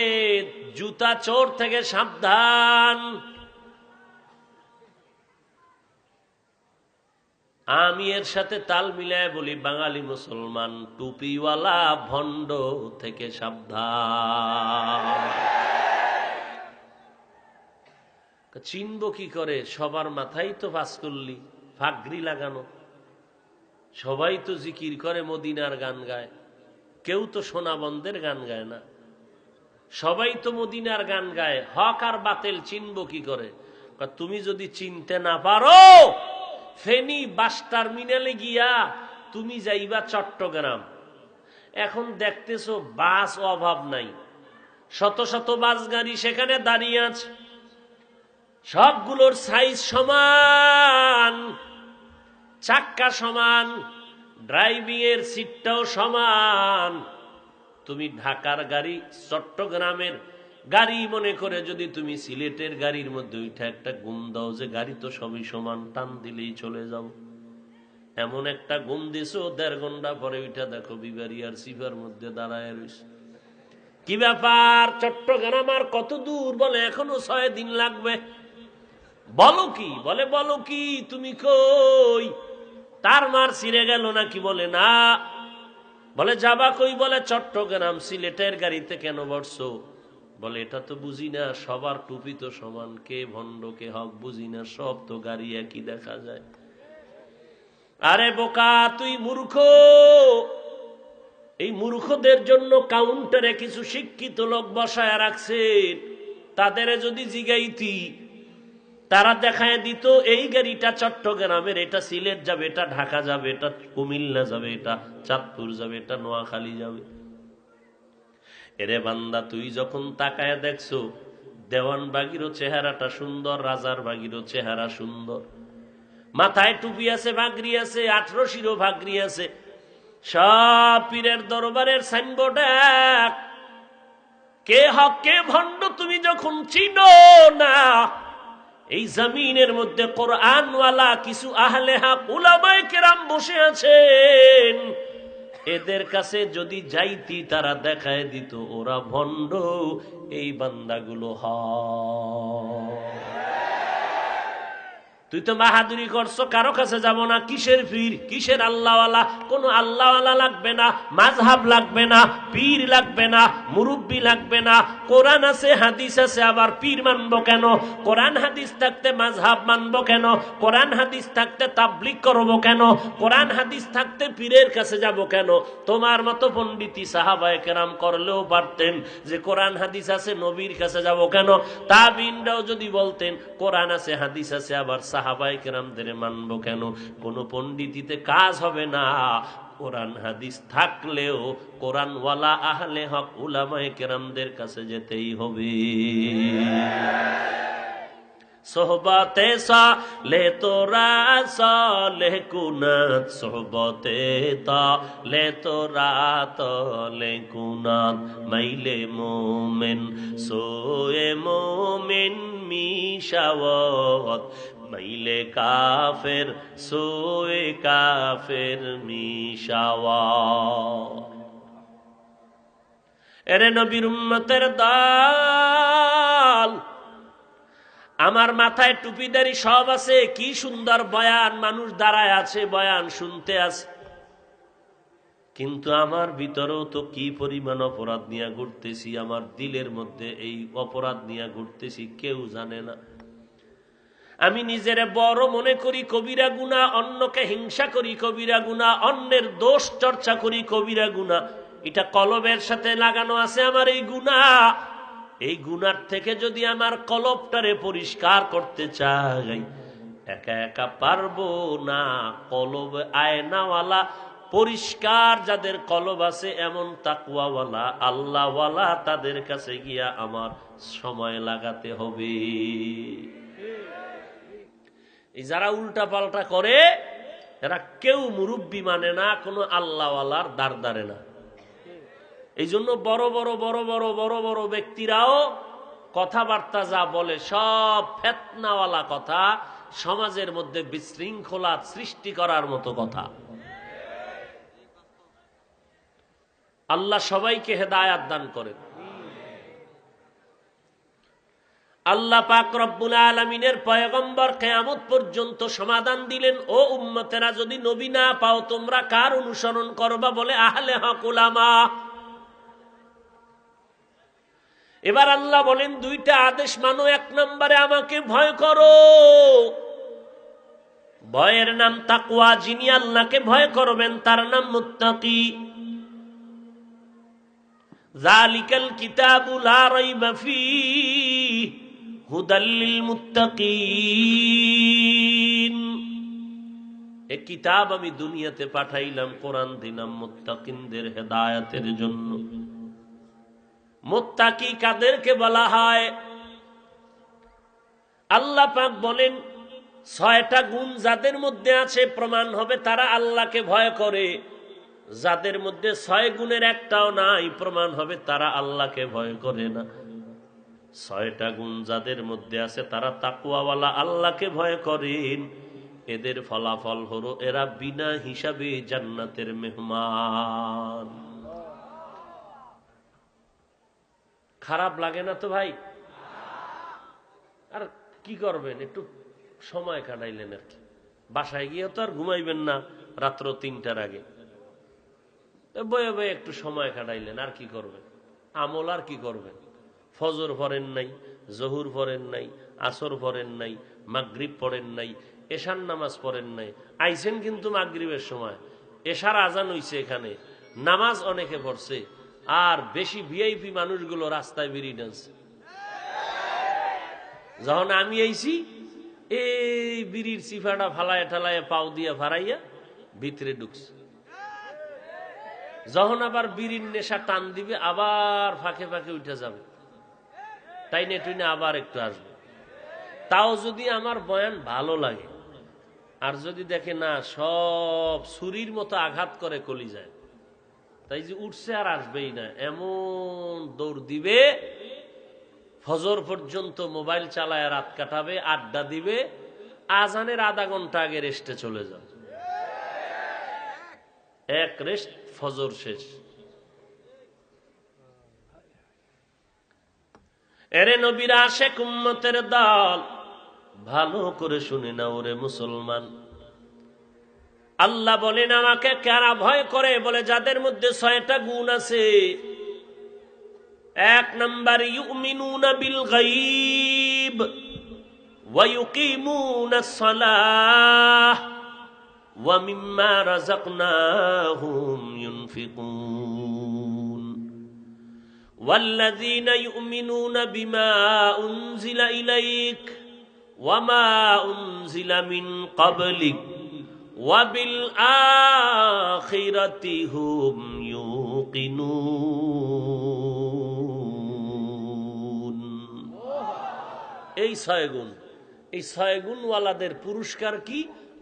Speaker 1: জুতা চোর থেকে সাবধান। আমি এর সাথে তাল মিলায় বলি, বাঙালি মুসলমান, টুপিওয়ালা ভণ্ড থেকে সাবধান। চিনব কি করে? সবার মাথায় তো ফাঁসকুল্লি, ফাগরি লাগানো, সবাই তো জিকির করে, মদিনার গান গায়, কেউ তো সোনাবন্দের গান গায় না, সবাই তো মদিনার গান গায়। হক আর বাতিল চিনব কি করে? তুমি যদি চিনতে না পারো, ফেনী বাস টার্মিনালে গিয়া তুমি যাইবা চট্টগ্রাম। এখন দেখতেছো বাস অভাব নাই, শত শত বাস গাড়ি সেখানে দাঁড়িয়ে আছে, সবগুলোর সাইজ সমান, চাক্কা সমান, ড্রাইভিং এর সিটটাও সমান। তুমি ঢাকার গাড়ি চট্টগ্রামের গাড়ি মনে করে যদি তুমি সিলেটের গাড়ির মধ্যে উঠে একটা ঘুম দাও যে গাড়ি তো সবই সমান, টান দিলেই চলে যাও, এমন একটা ঘুম দিছো, 1.5 ঘন্টা পরে উঠে দেখো বিবারিয়ার সিফার মধ্যে দাঁড়ায় রয়েছে। কি ব্যাপার, চট্টগ্রাম আর কত দূর? বলে এখনো 6 দিন লাগবে। বলো কি? বলে বলো কি, তুমি কই? তার মার ছিঁড়ে গেল নাকি? বলে না। বলে যাবা কই? বলে চট্টগ্রাম। সিলেটের গাড়িতে কেন বসছো? বলে এটা তো বুঝি না, সবার টুপি তো সমান, কে ভণ্ড কে হক বুঝি না, সব তো গাড়ি একই দেখা যায়। আরে বোকা, তুই মূর্খ। এই মূর্খদের জন্য কাউন্টারে কিছু শিক্ষিত লোক বসায় রাখছেন, তাদের যদি জিগাইতি তারা দেখায় দিত এই গাড়িটা চট্টগ্রামের, এটা সিলেট যাবে, এটা ঢাকা যাবে, এটা কুমিল্লা যাবে, এটা চাঁদপুর যাবে, এটা নোয়াখালী যাবে। এরে বান্দা, তুই যখন তাকায় দেখছো দেওয়ান বাগিরও চেহারাটা সুন্দর, রাজার বাগিরও চেহারা সুন্দর, মাথায় টুপি আছে, ভাগরি আছে, 18 শিরো ভাগরি আছে, সব পীরের দরবারের সাইনবোর্ড এক। কে হক কে ভণ্ড তুমি যখন চিনো না, এই জমিনের মধ্যে কোরআনওয়ালা কিছু আহলে হক উলামায়ে কেরাম বসে আছেন, এদের কাছে যদি যাইতি তারা দেখায় দিত ওরা ভণ্ড, এই বান্দাগুলো হক। তুই তো বাহাদুরি করছো, কারো কাছে যাব না। কিসের পীর, কিসের আল্লাহওয়ালা? কোনো আল্লাহওয়ালা লাগবে না, মাযহাব লাগবে না, পীর লাগবে না, মুরব্বি লাগবে না। কোরআন আছে, হাদিস আছে, আবার পীর মানবো কেন? কোরআন হাদিস থাকতে মাযহাব মানবো কেন? কোরআন হাদিস থাকতে তাবলীগ করবো কেন? কোরআন হাদিস থাকতে পীরের কাছে যাব কেন? তোমার মতো পণ্ডিতি সাহাবায়ে কেরাম করলেও পারতেন যে কোরআন হাদিস আছে, নবীর কাছে যাব কেন? তাবিনরাও যদি বলতেন কোরআন আছে, হাদিস আছে, আবার সাহাবায়ে কেরামদের মানবো কেন? কোনো পণ্ডিতিতে কাজ হবে না। কোরআন হাদিস থাকলেও কোরআনওয়ালা আহলে হক উলামায়ে কেরামদের কাছে যেতেই হবে। সোহবতে সালে তোরা সালে কুনাত, সোহবতে তালে তোরা তলে কুনাত, মাইলে মোমেন সোয়ে মোমেন মিশাওয়াত, মাইলে কাফের সোয়ে কাফের মিশাওয়াত। এরে নবীর উম্মতের দল, আমার মাথায় টুপিদারি সব আছে, কি সুন্দর বয়ান, মানুষ দাঁড়ায় আছে, বয়ান শুনতে আছে, কিন্তু আমার ভিতরেও তো কি পরিমাণ অপরাধ নিয়ে ঘুরতেছি, আমার দিলের মধ্যে এই অপরাধ নিয়ে ঘুরতেছি কেউ জানে না। আমি নিজেরে বড় মনে করি, কবিরা গুনাহ, অন্যকে হিংসা করি কবিরা গুনাহ, অন্যের দোষ চর্চা করি কবিরা গুনাহ। এটা কলবের সাথে লাগানো আছে আমার এই গুনাহ। এই গুনার থেকে যদি আমার কলবটারে পরিষ্কার করতে চাই, একা একা পারবো না। কলব আয়নাওয়ালা, পরিষ্কার যাদের কলব আছে, এমন তাকওয়াওয়ালা আল্লাহওয়ালা, তাদের কাছে গিয়া আমার সময় লাগাতে হবে। এই যারা উল্টা পাল্টা করে, এরা কেউ মুরব্বি মানে না, কোনো আল্লাহওয়ালার দ্বার দাঁড়ে না। এই জন্য বড় বড় বড় বড় বড় বড় ব্যক্তিরাও কথাবার্তা যা বলে সব ফিতনাওয়ালা কথা, সমাজের মধ্যে বিশৃঙ্খলা সৃষ্টি করার মতো কথা। আল্লাহ সবাইকে হেদায়াত দান করেন। আল্লাহ পাক রব্বুল আলামিনের পয়গম্বর কিয়ামত পর্যন্ত সমাধান দিলেন, ও উম্মতেরা, যদি নবী না পাও তোমরা কার অনুসরণ করবা? বলে আহলে হক উলামা। এবার আল্লাহ বলেন দুইটা আদেশ মানো। এক নম্বরে আমাকে ভয় করো, ভয়ের নাম তাকওয়া। যিনি আল্লাহকে ভয় করবেন তার নাম মুত্তাকি। যালিকাল কিতাবু লা রাইবা ফীহি হুদাল লিল মুত্তাকিন। এই কিতাব আমি দুনিয়াতে পাঠাইলাম, কোরআন দিলাম মুত্তাকিনদের হেদায়েতের জন্য। মুত্তাকি কাদেরকে বলা হয়? আল্লাহ পাক বলেন 6টা গুণ যাদের মধ্যে আছে প্রমাণ হবে তারা আল্লাহকে ভয় করে। যাদের মধ্যে 6 গুণের একটাও নাই প্রমাণ হবে তারা আল্লাহকে ভয় করে না। 6টা গুণ যাদের মধ্যে আছে তারা তাকওয়াওয়ালা, আল্লাহকে ভয় করেন। এদের ফলাফল হলো এরা বিনা হিসাবে জান্নাতের মেহমান। খারাপ লাগে না তো ভাই? আর কি করবেন, একটু সময় কাটাইলেন আর কি। বাসায় গিয়ে তো আর ঘুমাইবেন না রাত্র 3টার আগে, বয়ে বয়ে একটু সময় কাটাইলেন, আর কি করবেন? আমল আর কি করবেন? ফজর পড়েন নাই, জহুর পড়েন নাই, আসর পড়েন নাই, মাগরিব পড়েন নাই, এশার নামাজ পড়েন নাই। আইছেন কিন্তু মাগরিবের সময়, এশার আজান হইছে, এখানে নামাজ অনেকে পড়ছে, আর বেশি ভিআইপি মানুষগুলো রাস্তায় বেরিয়ে ডানছে। যখন আমি আইছি এই বিড়ির চিফাটা ফালায় ঠালায় পাও দিয়া ফারাইয়া ভিতরে ঢুকছে। যখন আবার বিড়ির নেশা টান দিবে আবার ফাঁকে ফাঁকে উঠে যাবে, টাইনে টুইনে আবার একটু আসবে। তাও যদি আমার বয়ান ভালো লাগে, আর যদি দেখে না সব ছুরির মতো আঘাত করে কলিজায়, তাই যে উঠছে আর আসবেই না, এমন দৌড় দিবে ফজর পর্যন্ত মোবাইল চালায় রাত কাটাবে, আড্ডা দিবে, আজানের আধা ঘন্টা আগে রেস্টে চলে যাবে। এক রেস্ট, ফজর শেষ। এরে নবীর আশেক উম্মতের দল, ভালো করে শুনে নাও রে মুসলমান। আল্লাহ বলেন আমাকে কারা ভয় করে? বলে যাদের মধ্যে 6টা গুণ আছে। 1 নাম্বার, ইউমিনুনা বিল গায়ব ওয়া ইউকিমুনাস সালাহ ওয়া মিম্মা রাযাকনাহুম ইউনফিকুন। والذين يؤمنون بما أنزل إليك وما أنزل من قبلك وبالآخرة هم يوقنون। এই 6 গুণ, এই 6 গুণওয়ালাদের পুরস্কার কি?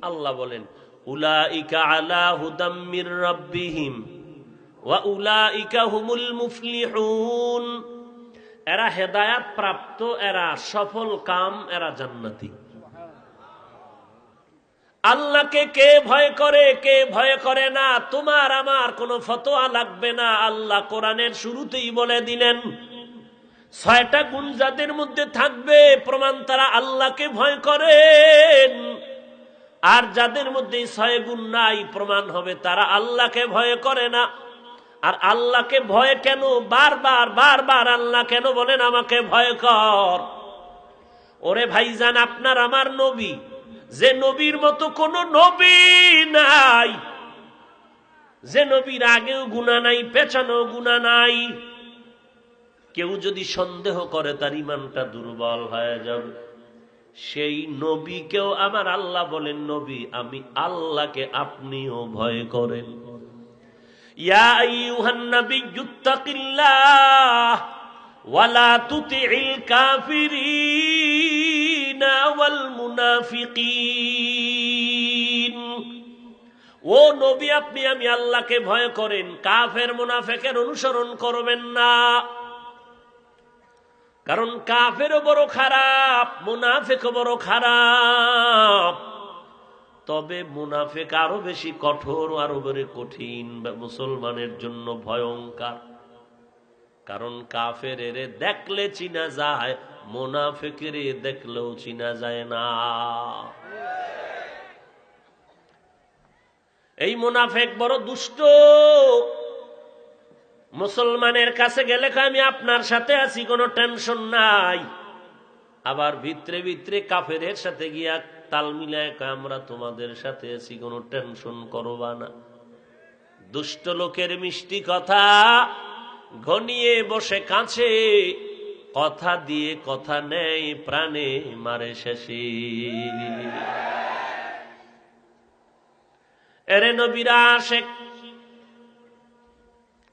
Speaker 1: আল্লাহ বলেন উলাইকা আলা হুদাম মির রাব্বিহিম ওয়া উলাইকা হুমুল মুফলিহুন। এরা হেদায়াত প্রাপ্ত, এরা সফল কাম, এরা জান্নাতি। আল্লাহকে কে ভয় করে কে ভয় করে না তোমার আমার কোনো ফতোয়া লাগবে না। আল্লাহ কোরআনের শুরুতেই বলে দিলেন 6টা গুণ যাদের মধ্যে থাকবে প্রমাণ তারা আল্লাহকে ভয় করেন। আর যাদের মধ্যে 6 গুণ নাই প্রমাণ হবে তারা আল্লাহকে ভয় করে না। আর আল্লাহকে ভয় কেন? বারবার বারবার আল্লাহ কেন বলেন আমাকে ভয় কর? ওরে ভাইজান, আপনার আমার নবী, যে নবীর মতো কোন নবী নাই, যে নবীর আগেও গুনাহ নাই পেছনেও গুনাহ নাই। কেউ যদি সন্দেহ করে তার ঈমানটা দুর্বল হয়ে যাবে। সেই নবীকেও আমার আল্লাহ বলেন নবী আমি আল্লাহকে আপনিও ভয় করেন। ইয়া আইয়ুহান নাবিয়্যুত্তাকিল্লাহ ওয়া লা তুতি'ল কাফিরিনা ওয়াল মুনাফিকিন। ও নবী আপনি আমি আল্লাহকে ভয় করেন, কাফের মুনাফিকের অনুসরণ করবেন না। কারণ কাফেরও বড় খারাপ, মুনাফিকও বড় খারাপ। তবে মুনাফিক আরো বেশি কঠোর, আরো বেশি কঠিন, মুসলমানের জন্য ভয়ঙ্কর। কারণ কাফের দেখলে চিনা যায়, মুনাফিকের দেখলেও চিনা যায় না। এই মুনাফিক বড় দুষ্ট। মুসলমানের কাছে গেলে আমি আপনার সাথে আছি, কোনো টেনশন নাই। আবার ভিতরে ভিতরে কাফেরের সাথে গিয়া তাল মিলায় আমরা তোমাদের সাথে আছি, কোনো টেনশন করবা না। দুষ্ট লোকের মিষ্টি কথা ঘনিয়ে বসে কাছে, কথা দিয়ে কথা নেই, প্রাণে মারে শেষে। এরে নবীরা আশেক,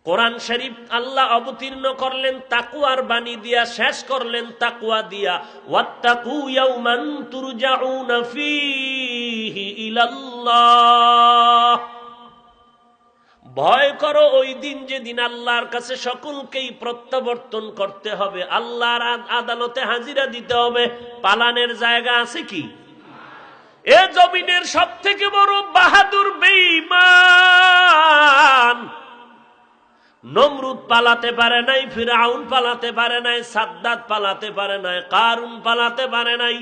Speaker 1: কোরআন শরীফ আল্লাহ অবতীর্ণ করলেন তাকওয়ার বাণী দিয়া, শেষ করলেন তাকওয়া দিয়া। ওয়াত্তাকু ইয়াওমান তুরজাউনা ফীহি ইলাল্লাহ। ভয় করো ওই দিন, যেদিন আল্লাহর কাছে সকলকেই প্রত্যাবর্তন করতে হবে, আল্লাহর আদালতে হাজিরা দিতে হবে। পালানের জায়গা আছে কি? এ জমিনের সব থেকে বড় বাহাদুর বেঈমান নমরুদ পালাতে পারে নাই, ফিরআউন পালাতে পারে নাই, সাদ্দাত পালাতে পারে নাই, কারুন পালাতে পারে নাই।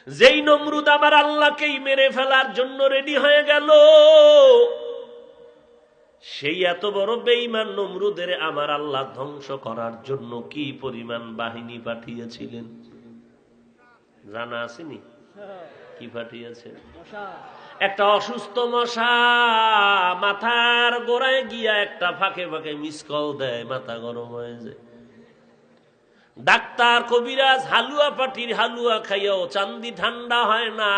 Speaker 1: যেই নমরুদ আমার আল্লাহকেই মেরে ফেলার জন্য রেডি হয়ে গেল, সেই এত বড় বেঈমান নমরুদের আমার আল্লাহ ধ্বংস করার জন্য কি পরিমাণ বাহিনী পাঠিয়েছিলেন জানা আসেনি? কি পাঠিয়েছেন? একটা অসুস্থ মশা মাথার গোড়ায় গিয়া একটা ফাঁকে ফাঁকে মিস কল দেয়, মাথা গরম হয়ে যায়। ডাক্তার কবিরাজ হালুয়া পাটির হালুয়া খাইয়াও চান্দি ঠান্ডা হয় না।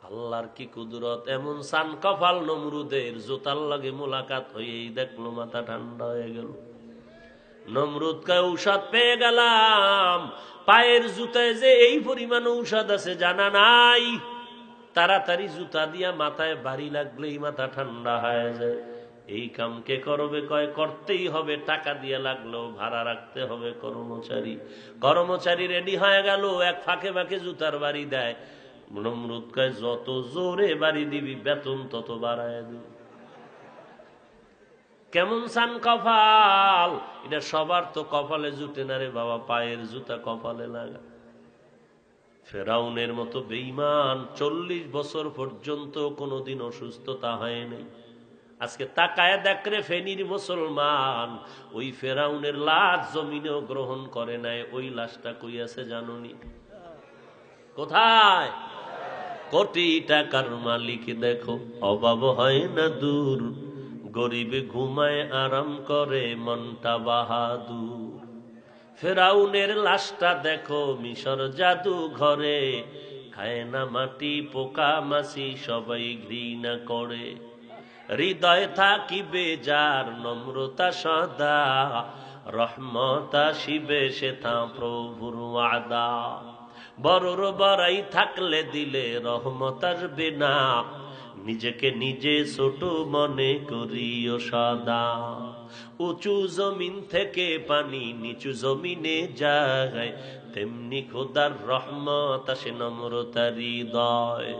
Speaker 1: আল্লাহর কি কুদরত! এমন সান কপাল নমরুদের, জোতার লাগে মোলাকাত হয়েই দেখলো মাথা ঠান্ডা হয়ে গেল। নমরুদ কয় ঔষধ পেয়ে গেলাম। পায়ের জুতায় যে এই পরিমাণ ঔষধ আছে জানা নাই। তাড়াতাড়ি জুতা দিয়া মাথায় বাড়ি লাগলেই মাথা ঠান্ডা হয়ে যায়। এই কাম কে করবে? কয় করতেই হবে, টাকা দিয়ে লাগলেও ভাড়া রাখতে হবে কর্মচারী। কর্মচারী রেডি হয়ে গেল, এক ফাঁকে ফাঁকে জুতার বাড়ি দেয়। নমরুদ কয় যত জোরে বাড়ি দিবি বেতন তত বাড়ায় দিবি। কেমন সান কপাল! এটা সবার তো কপালে জুটে না রে বাবা, পায়ের জুতা কপালে লাগা। ফেরাউনের মতো বেঈমান 40 বছর পর্যন্ত কোনোদিন অসুস্থতা হয় নাই। আজকে তাকায় দেখরে ফেনীর মুসলমান ওই ফেরাউনের লাশ জমিনেও গ্রহণ করে নাই। ওই লাশটা কই আছে জানুনি? কোথায়? কোটি টাকার মালিক দেখো, অভাব হয় না দূর, গরিবে ঘুমায় আরাম করে মনটা বাহাদুর। ফেরাউনের লাশটা দেখো মিশর জাদু ঘরে, খায় না মাটি পোকা মাছি সবাই ঘৃণা করে। হৃদয় থাকিবে যার নম্রতা সদা, রহমত আসিবে সেথা প্রভুর ওয়াদা। বড়র বড়াই থাকলে দিলে রহমত আসবে না, নিজেকে নিজে ছোট মনে করিও সদা। উঁচু জমিন থেকে পানি নিচু জমিনে যায়, তেমনি খোদার রহমত আসে নম্রতার হৃদয়।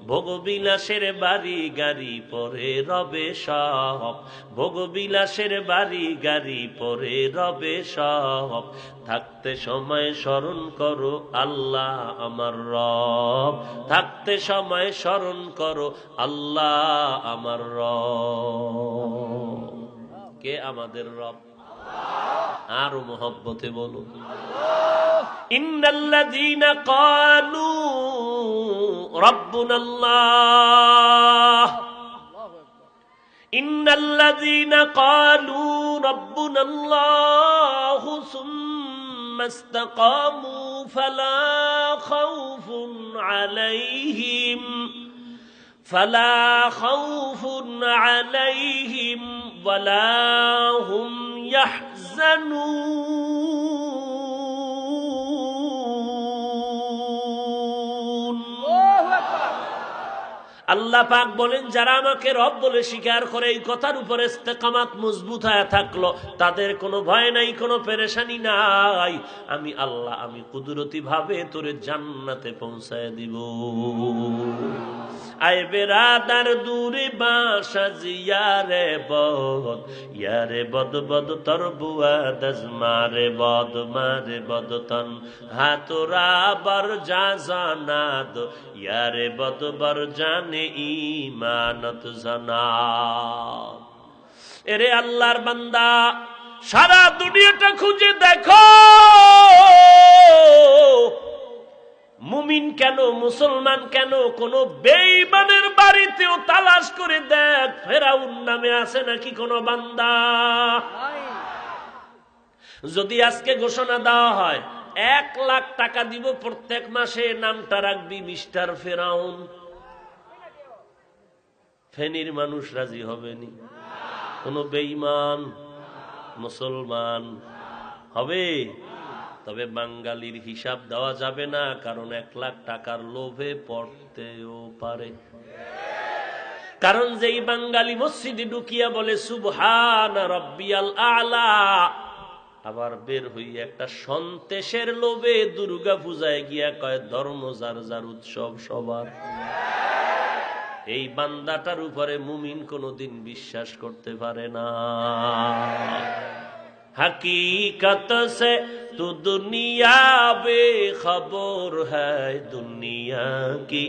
Speaker 1: ভোগবিলাসের বাড়ি গাড়ি পরে রবে সব, ভোগবিলাসের বাড়ি গাড়ি পরে রবে সব। থাকতে সময় স্মরণ করো আল্লাহ আমার রব, থাকতে সময় স্মরণ করো আল্লাহ আমার রব। কে আমাদের রব? আরো মহব্বতে বলো ইন্নাল্লাযীনা ক্বালু রাব্বুনাল্লাহ, ইন্নাল্লাযীনা ক্বালু রাব্বুনাল্লাহু সুম্মা ইসতাকামু ফালা খাউফুন আলাইহিম فلا خوف عليهم ولا هم يحزنون। আল্লাহ পাক বলেন, যারা আমাকে রব বলে স্বীকার করে এই কথার উপর ইস্তেকামাত মজবুত হয়ে থাকলো, তাদের কোনো ভয় নাই, কোনো পেরেশানি নাই। আমি আল্লাহ, আমি কুদরতি ভাবে তোরে জান্নাতে পৌঁছায় দিব। আয় বেরাদার দূরে বাসা জিয়ারে বদ, ইয়ারে বদ বদ তর বুয়া দজ মারে বদ তন হাতরা বর যা জানাদ, ইয়ারে বদ বর জানে ইমানত জানা। এরে আল্লাহর বান্দা, সারা দুনিয়াটা খুঁজে দেখো, মুমিন কেন, মুসলমান কেন, কোন বেঈমানের বাড়িতেও তালাশ করে দেখ, ফেরাউন নামে আছে নাকি কোন বান্দা? যদি আজকে ঘোষণা দেওয়া হয় 1 লাখ টাকা দিব প্রত্যেক মাসে, নামটা রাখবি মিস্টার ফেরাউন, ফেনীর মানুষ রাজি হবেনি? কোন বেঈমান মুসলমান হবে? তবে বাঙালির হিসাব দেওয়া যাবে না, কারণ 1 লাখ টাকার লোভে পড়তেও পারে। কারণ যেই বাঙালি মসজিদে ঢুকিয়া বলে সুবহান রাব্বিয়াল আলা, আবার বের হইয়া একটা সন্তেশের লোভে দুর্গা পূজায় গিয়া কয় ধর্ম যার যার, উৎসব সবার, এই বান্দাটার উপরে মুমিন কোনদিন বিশ্বাস করতে পারে না। हकीकत से तो दुनिया बेखबर है, दुनिया की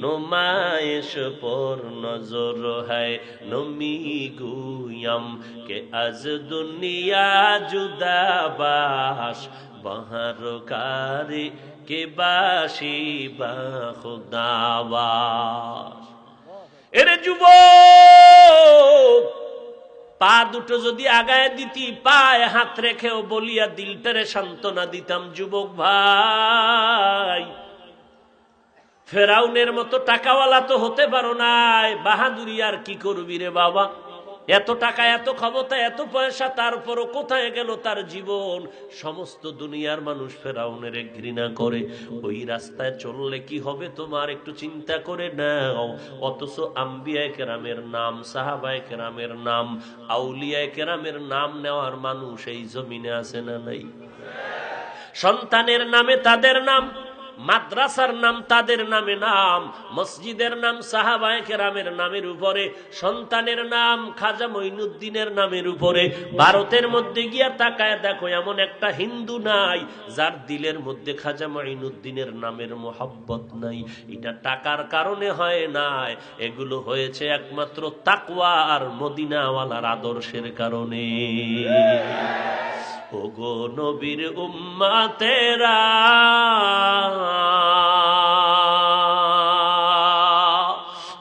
Speaker 1: नुमाइश पर नजर है, नमी गुयम के अज दुनिया जुदा बाश, बहर कारी के बाशी बा खुदावाश। এরে যুবক, পা দুটো যদি আগায় দিতি, পায়ে হাত রেখেও বলিয়া দিলটারে সান্ত্বনা দিতাম, যুবক ভাই ফেরাউনের মতো টাকাওয়ালা তো হতে পারো নাই, বাহাদুরি আর কি করবি রে বাবা? এত টাকা, এত ক্ষমতা, এত পয়সা, তারপরও কোথায় গেল তার জীবন? সমস্ত দুনিয়ার মানুষ ফেরাউনের ঘৃণা করে। ওই রাস্তায় চললে কি হবে তোমার একটু চিন্তা করে নাও। অথচ আম্বিয়ায়ে কেরামের নাম, সাহাবায়ে কেরামের নাম, আউলিয়ায়ে কেরামের নাম নেওয়ার মানুষ এই জমিনে আছে না নাই? সন্তানের নামে তাদের নাম, মাদ্রাসার নাম তাদের নামে নাম, মসজিদের নাম সাহাবায়ে কেরামের নামের উপরে, সন্তানের নাম খাজা মঈনুদ্দিনের নামের উপরে। ভারতের মধ্যে গিয়া তাকায় দেখো, এমন একটা হিন্দু নাই যার দিলের মধ্যে খাজা মঈনুদ্দিনের নামের মোহাব্বত নাই। এটা টাকার কারণে হয় নাই, এগুলো হয়েছে একমাত্র তাকওয়া আর মদিনাওয়ালার আদর্শের কারণে। ওগো নবীর উম্মতেরা,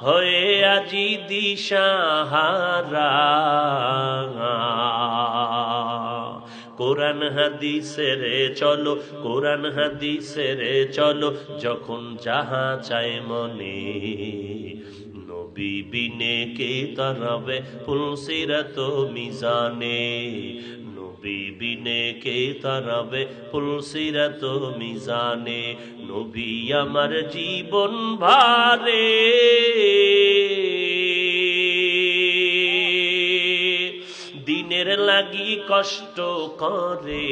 Speaker 1: হয়ে আজি দিশাহারা, কোরআন হাদিসের চলো, কোরআন হাদিসের চলো, যখন যাহা চায় মনে, নবী বিনে কে তরবে পুলসিরাত মিজানে, বিবিনে কে তরবে পুলসিরাত মিজানে, নবী আমার জীবন ভারে, দিনের লাগি কষ্ট করে,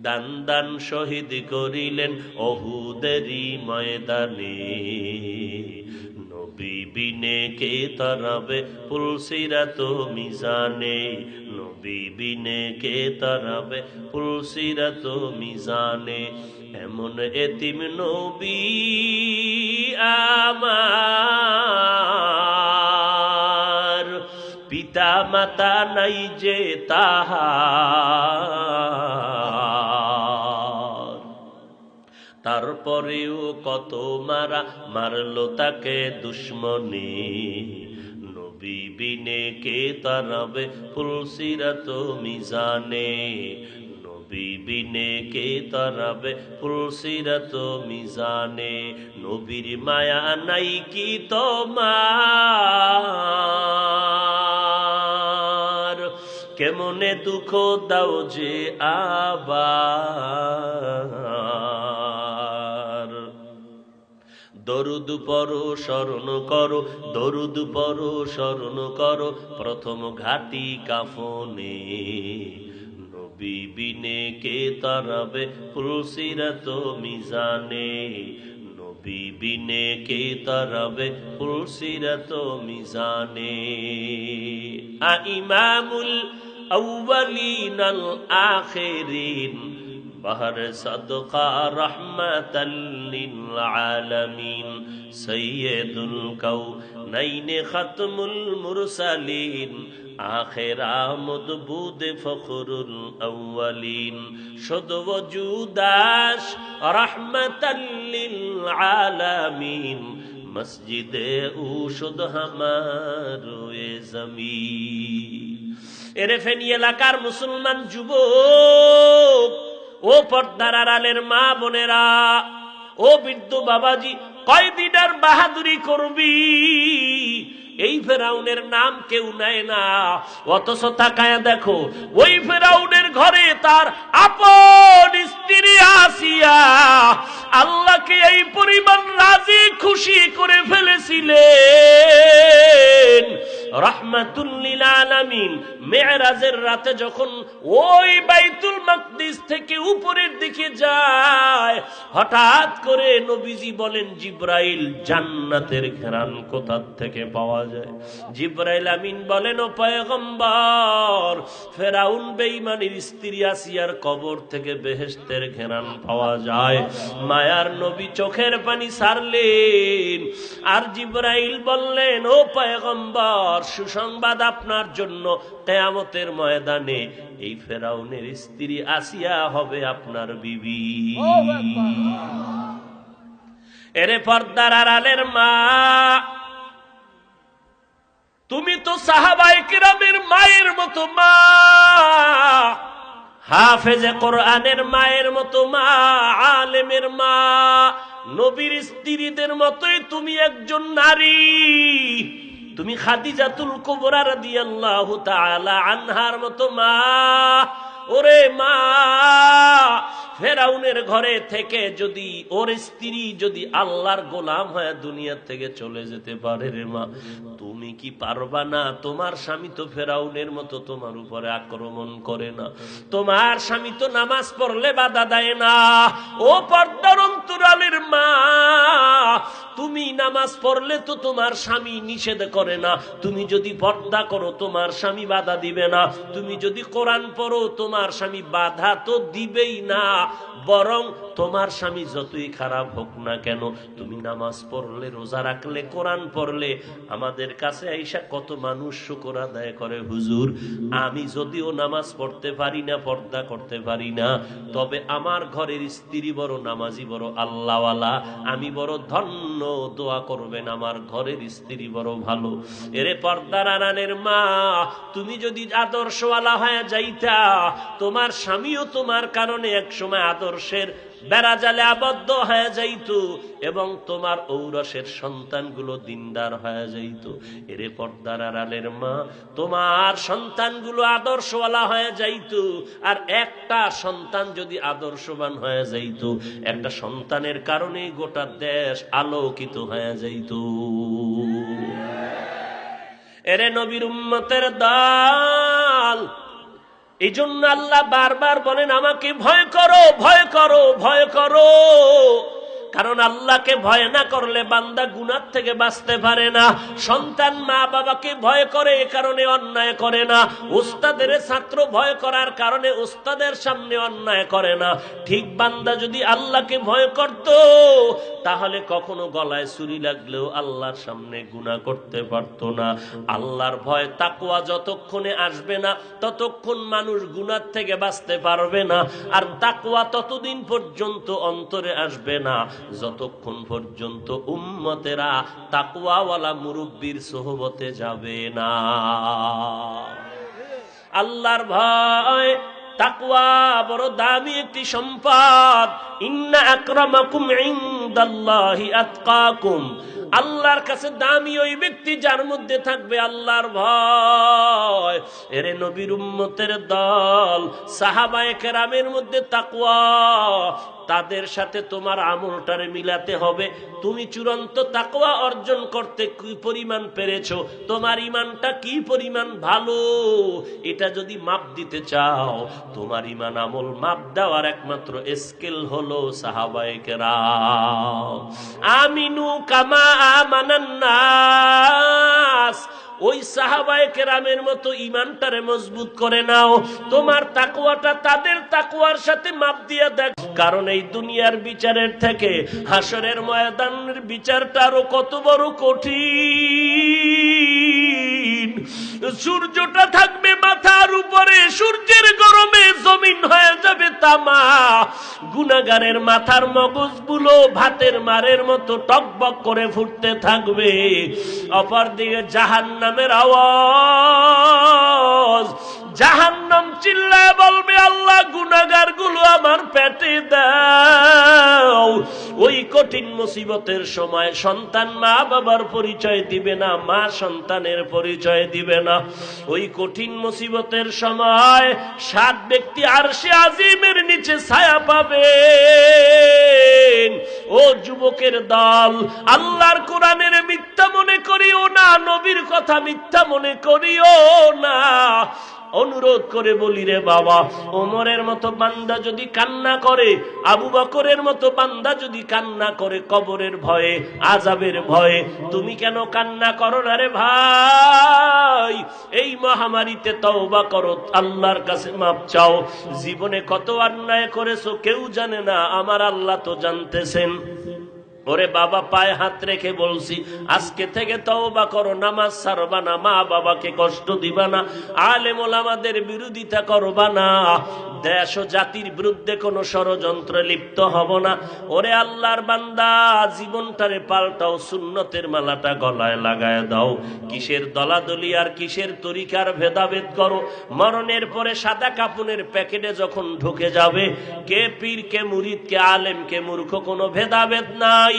Speaker 1: দান দান শহীদ করিলেন অহুদেরই ময়দানে, বিবিনে কে তরবে পুলসিরাত মিজানে, নবী বিনে কে তরবে পুলসিরাত মিজানে। এমন এতিম নবী আমার, পিতা মাতা নাই যে তাহার, তারপরেও কত মারা মারলো তাকে দুশ্মনে, নবী বিনে কে তরবে পুলসিরাত মিজানে, নবী বিনে কে তরবে পুলসিরাত মিজানে। নবীর মায়া নাই কি তোমার, কেমনে দুঃখ দাও যে আবার, দরুদ পড়ো স্মরণ করো, দরুদ পড়ো স্মরণ করো, প্রথম ঘাটি কাফনে। নবী বিনে কে তারাবে ফুলসিরাত মিজানে, নবী বিনে কে তারাবে ফুলসিরাত মিজানে। ইমামুল আউয়ালিন আল আখিরিন, বাহর সদকা রহমাতাল লিল আলামিন, সৈয়দুল কাউনাইন খাতমুল মুরসালিন, আখির আমদ বুদ ফখরুল আউয়ালিন, শুদ ওজুদাশ রহমাতাল লিল আলামিন, মসজিদে উশুদ হামারে জমিন। এরে ফেনী এলাকার মুসলমান যুবক, ও পর্দার আড়ালের মা বোনেরা, ও বৃদ্ধ বাবাজি, কয়দিন আর বাহাদুরি করবি? এই ফেরাউনের নাম কেউ নেয় না, অথচ তাকায়া দেখো ওই ফেরাউনের ঘরে তার আপন স্ত্রী আসিয়া আল্লাহকে এই পরিমাণ রাজি খুশি করে ফেলেছিলেন। রাহমাতুল লিল আলামিন মেরাজের রাতে যখন ওই বাইতুল মাকদিস থেকে উপরের দিকে যায়, হঠাৎ করে নবীজি বলেন, জিব্রাইল, জান্নাতের ঘ্রাণ কোথা থেকে পাওয়া যায়? জিব্রাইল আমিন বলেন, ও পয়গম্বর, ফেরাউন বেঈমানের স্ত্রী আসিয়ার কবর থেকে বেহেশতের ঘ্রাণ পাওয়া যায়। মায়ার নবী চোখের পানি ছাড়লেন, আর জিব্রাইল বললেন, ও পয়গম্বর, সুসংবাদ আপনার জন্য, কিয়ামতের ময়দানে এই ফেরাউনের স্ত্রী আসিয়া হবে আপনার বিবি। এরে পর্দার আড়ালের মা, তুমি তো সাহাবায়ে কিরামের মায়ের মতো মা, হাফেজে কোরআনের মায়ের মতো মা, আলেমের মা, নবীর স্ত্রীদের মতোই তুমি একজন নারী। তুমি খাদিজাতুল কুবরা রাদিয়াল্লাহু তাআলা আনহার মতো মা। ওরে মা, ফেরাউনের ঘরে থেকে যদি ওর স্ত্রী যদি আল্লাহর গোলাম হয়ে দুনিয়া থেকে চলে যেতে পারে, রে মা, তুমি কি পারবা না? তোমার স্বামী তো ফেরাউনের মতো তোমার উপরে আক্রমণ করে না, তোমার স্বামী তো নামাজ পড়লে বাধা দেয় না। ও পর্দার অন্তরালের মা, তুমি নামাজ পড়লে তো তোমার স্বামী নিষেধ করে না, তুমি যদি পর্দা করো তোমার স্বামী বাধা দিবে না, তুমি যদি কোরআন পড়ো তোমার স্বামী বাধা তো দিবেই না, বরং তোমার স্বামী যতই খারাপ হোক না কেন, তুমি নামাজ পড়লে, রোজা রাখলে, কোরআন পড়লে, আমাদের কাছে আইসা কত মানুষ শুকর আদায় করে, হুজুর, আমি যদিও নামাজ পড়তে পারি না, পর্দা করতে পারি না, তবে আমার ঘরের স্ত্রী বড় নামাজি, বড় আল্লাহওয়ালা, আমি বড় ধন্য, দোয়া করবেন আমার ঘরের স্ত্রী বড় ভালো। এরে পর্দার আড়ালের মা, তুমি যদি আদর্শওয়ালা হয়ে যাইতা, তোমার স্বামীও তোমার কারণে একসময় আদর্শের বেড়াজালে আবদ্ধ হয়ে যাইত এবং তোমার ঔরসের সন্তানগুলো দিনদার হয়ে যাইত। এরে পর্দার আড়ালের মা, তোমার সন্তানগুলো আদর্শওয়ালা হয়ে যাইত, আর একটা সন্তান যদি আদর্শবান হয়ে যাইত, একটা সন্তানের কারণেই গোটা দেশ আলোকিত হয়ে যাইত। এরে নবীর উম্মতের দল, এই জন্য আল্লাহ বারবার বলেন, আমাকে ভয় করো, ভয় করো, ভয় করো। কারণ আল্লাহকে ভয় না করলে বান্দা গুনাহ থেকে বাঁচতে পারে না। সন্তান মা বাবাকে ভয় করে, এ কারণে অন্যায় করে না। উস্তাদের ছাত্র ভয় করার কারণে উস্তাদের সামনে অন্যায় করে না। ঠিক বান্দা যদি আল্লাহকে ভয় করত, তাহলে কখনো গলায় ছুরি লাগলেও আল্লাহর সামনে গুনাহ করতে পারত না। আল্লাহর ভয়, তাকওয়া যতক্ষণে আসবে না, ততক্ষণ মানুষ গুনাহ থেকে বাঁচতে পারবে না। আর তাকওয়া ততদিন পর্যন্ত অন্তরে আসবে না, যতক্ষণ পর্যন্ত উম্মতেরা তাকওয়াওয়ালা মুরব্বির সোহবতে যাবে না। আল্লাহর ভয়, তাকওয়া বড় দামি একটি সম্পদ। ইন্না আকরামাকুম ইনদাল্লাহি আতকাকুম, আল্লাহর কাছে দামি ওই ব্যক্তি যার মধ্যে থাকবে আল্লাহর ভয়। এরে নবীর উম্মতের দল, সাহাবায়ে কেরামের মধ্যে তাকওয়া তাদের সাথে তোমার আমলটারে মিলাতে হবে। তুমি চূড়ান্ত তাকওয়া অর্জন করতে কি পরিমাণ পেরেছো, তোমার ঈমানটা কি পরিমাণ ভালো, এটা যদি মাপ দিতে চাও, তোমার ঈমান আমল মাপ দেওয়ার একমাত্র স্কেল হলো সাহাবায়ে কেরাম। আমিনু কামা আমানান নাস, ওই সাহাবায়ে কেরামের মতো ঈমানটারে মজবুত করে নাও। তোমার তাকওয়াটা তাদের তাকওয়ার সাথে মাপ দিয়ে দেখ। কারণ এই দুনিয়ার বিচারের থেকে হাসরের ময়দানের বিচারটা আরো কত বড় কঠিন। সূর্যটা থাকবে মাথার উপরে, সূর্যের গরমে জমিন হয়ে যাবে তামা। গুনাহগারের মাথার মগজগুলো ভাতের মারের মতো টকবক করে ফুটতে থাকবে। অপরদিকে জাহান্নামের আওয়াজ, জাহান্নাম চিল্লায় বলবে, আল্লাহ গুনাহগার গুলো আমার পেটে দাও। ওই কঠিন মুসিবতের সময় সন্তান মা বাবার পরিচয় দিবে না, মা সন্তানের পরিচয় দিবে না। ওই কঠিন মুসিবতের সময় 7 ব্যক্তি আরশে আজিমের নিচে ছায়া পাবে। ও যুবকের দল, আল্লাহর কোরআনের মিথ্যা মনে করিও না, নবীর কথা মিথ্যা মনে করিও না। অনুরোধ করে বলি রে বাবা, ওমরের মতো বান্দা যদি কান্না করে, আবু বকরের মতো বান্দা যদি কান্না করে কবরের ভয়ে, আযাবের ভয়ে, তুমি কেন কান্না করো না রে ভাই? এই মহামারীতে তওবা করো, আল্লাহর কাছে মাপ চাও। জীবনে কত অন্যায় করেছো কেউ জানে না, আমার আল্লাহ তো জানতেছেন। ওরে বাবা, পায়ে হাত রেখে বলছি, আজকে থেকে তওবা করো, নামাজ ছাড়বা না, মা বাবাকে কষ্ট দিবা না, আলেম ওলামাদের বিরোধিতা করবা না, দেশ ও জাতির বিরুদ্ধে কোনো ষড়যন্ত্রে লিপ্ত হব না। ওরে আল্লাহর বান্দা, জীবনটারে পাল্টাও, সুন্নতের মালাটা গলায় লাগায় দাও। কিসের দলাদলি আর কিসের তরিকার ভেদাভেদ করো? মরণের পরে সাদা কাপনের প্যাকেটে যখন ঢুকে যাবে, কে পীর, কে মুরিদ, কে আলেম, কে মূর্খ, কোনো ভেদাভেদ নাই।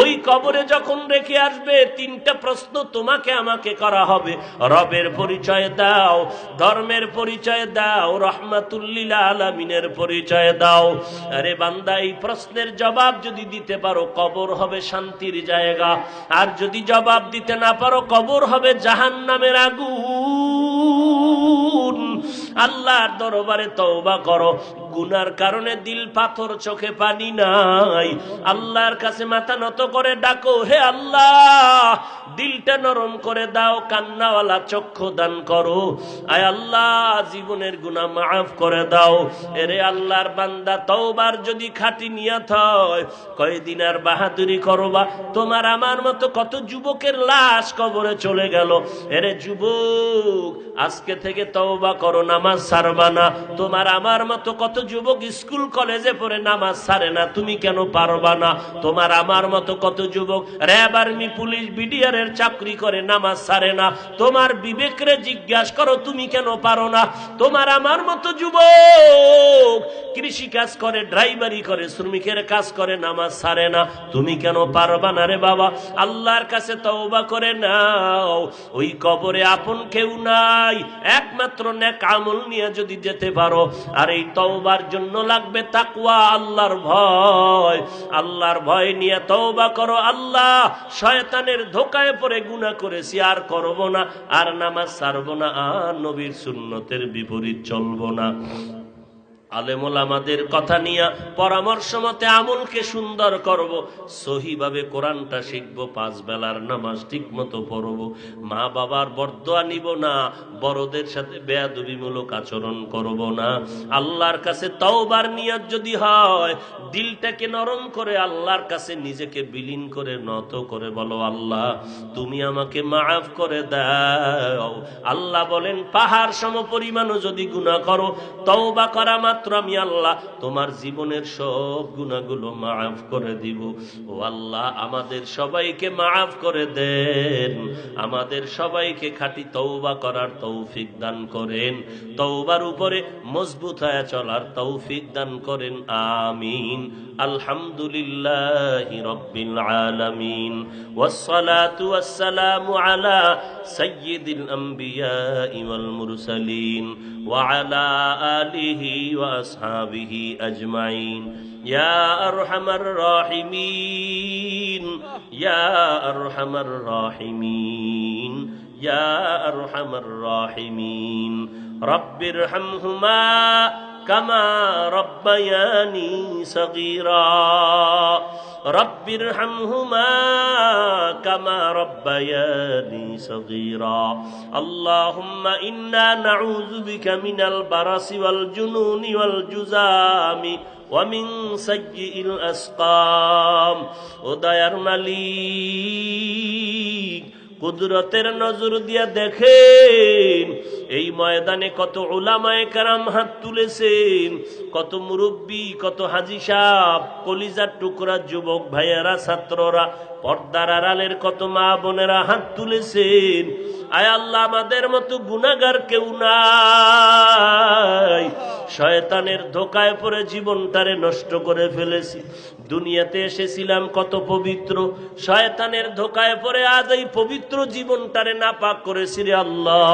Speaker 1: ওই কবরে যখন রেখে আসবে, 3টা প্রশ্ন তোমাকে আমাকে করা হবে। রবের পরিচয় দাও, ধর্মের পরিচয় দাও, রহমাতুল লিল আলামিনের পরিচয় দাও। আরে বান্দা, এই প্রশ্নের জবাব যদি দিতে পারো, কবর হবে শান্তির জায়গা। আর যদি জবাব দিতে না পারো, কবর হবে জাহান্নামের আগুন। আল্লাহর দরবারে তওবা করো। গুনার কারণে দিল পাথর, চোখে পানি নাই, আল্লাহর কাছে মাথা নত করে ডাকো, হে আল্লাহ দিলটা নরম করে দাও, কান্নাওয়ালা চক্ষু দান করো। আয় আল্লাহ, জীবনের গুনাহ মাফ করে দাও। এরে আল্লাহর বান্দা, তওবার যদি খাঁটি নিয়ত হয়, কয়দিন আর বাহাদুরি করবা? তোমার আমার মতো কত যুবকের লাশ কবরে চলে গেল। এরে যুবক, আজকে থেকে তওবা করো, নামাজ ছাড়বা না। তোমার আমার মতো কত যুবক স্কুল কলেজে পড়ে নামাজ ছাড়ে না, তুমি কেন পারবা না? তোমার আমার মতো কত যুবক র‍্যাব, আর্মি, পুলিশ, বিডিআর এর চাকরি করে, নামাজ ছাড়ে না। তোমার বিবেকরে জিজ্ঞাসা করো, তুমি কেন পারো না? তোমার আমার মতো যুবক কৃষি কাজ করে, ড্রাইভারি করে, শ্রমিকের কাজ করে, নামাজ ছাড়ে না, তুমি কেন পারবা না রে বাবা? আল্লাহর কাছে তওবা করে নাও। ওই কবরে আপন কেউ নাই, একমাত্র নেক আমল নিয়ে যদি যেতে পারো। আর এই তওবার জন্য লাগবে তাকওয়া, আল্লাহর ভয়। আল্লাহর ভয় নিয়ে তওবা করো। আল্লাহ, শয়তানের ধোকায় পড়ে গুনাহ করেছি, আর করব না, আর নামাজ ছাড়ব না, আর নবীর সুন্নতের বিপরীত চলব না। আলেম ওলামাদের কথা নিয়ে পরামর্শ মতে আমলকে সুন্দর করব, সহিভাবে কোরআনটা শিখবো, 5 বেলার নামাজ ঠিক মতো পড়ব, মা বাবার বরদোয়া নিব না, বড়দের সাথে বেয়াদবিমূলক আচরণ করব না। আল্লাহর কাছে তওবার নিয়ত যদি হয়, দিলটাকে নরম করে আল্লাহর কাছে নিজেকে বিলীন করে নত করে বলো, আল্লাহ তুমি আমাকে মাফ করে দাও। আল্লাহ বলেন, পাহাড় সম পরিমাণও যদি গুনাহ করো, তওবা করা মাত্র আমি আল্লাহ তোমার জীবনের সব গুনাহগুলো মাফ করে দিব। ও আল্লাহ, আমাদের সবাইকে মাফ করে দেন, আমাদের সবাইকে খাঁটি তওবা করার তৌফিক দান করেন, তওবার উপরে মজবুত হয়ে চলার তৌফিক দান করেন, আমিন। আলহামদুলিল্লাহি রাব্বিল আলামিন, ওয়াসসালাতু ওয়াসসালামু আলা সাইয়্যিদিল আম্বিয়াই ওয়াল মুরসালিন ওয়া আলা আলিহি ওয়া وأصحابه أجمعين يا أرحم الراحمين يا أرحم الراحمين يا أرحم الراحمين رب ارحمهما كما ربياني صغيرا رب ارحمهما كما ربياني صغيرا اللهم إنا نعوذ بك من البرص والجنون والجذام ومن سيء الأسقام ও দয়ার মালিক কুদরতের নজর দিয়া দেখেন এই ময়দানে কত উলামায়ে কেরাম হাত তুলেছেন, কত মুরব্বী, কত হাজী সাহেব, কলিজার টুকরা যুবক ভাইয়েরা, ছাত্ররা, পর্দার আড়ালের কত মা বোনেরা হাত তুলেছেন। আয় আল্লাহ, আমাদের মতো গুনাহগার কেউ নাই। শয়তানের ধোকায় পড়ে জীবনটারে নষ্ট করে ফেলেছি। দুনিয়াতে এসেছিলাম কত পবিত্র, শয়তানের ধোকায় পড়ে আজ এই পবিত্র জীবনটারে নাপাক করেছি রে আল্লাহ।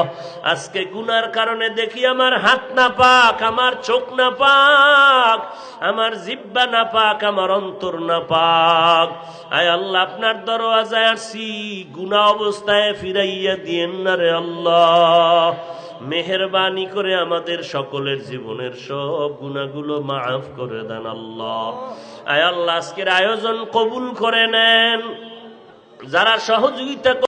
Speaker 1: আজকে গুনার কারণে দেখি আমার হাত না পাক, আমার চোখ না পাক, আমার জিহ্বা না পাক, আমার অন্তর না পাক। আয় আল্লাহ, আপনার দরওয়াজায় আসি, গুনাহ অবস্থায় ফিরাইয়া দিয়েন না রে আল্লাহ। মেহেরবানি করে আমাদের সকলের জীবনের সব গুনাহগুলো মাফ করে দেন আল্লাহ। আয় আল্লাহ, আজকের আয়োজন কবুল করে নেন। যারা সহযোগিতা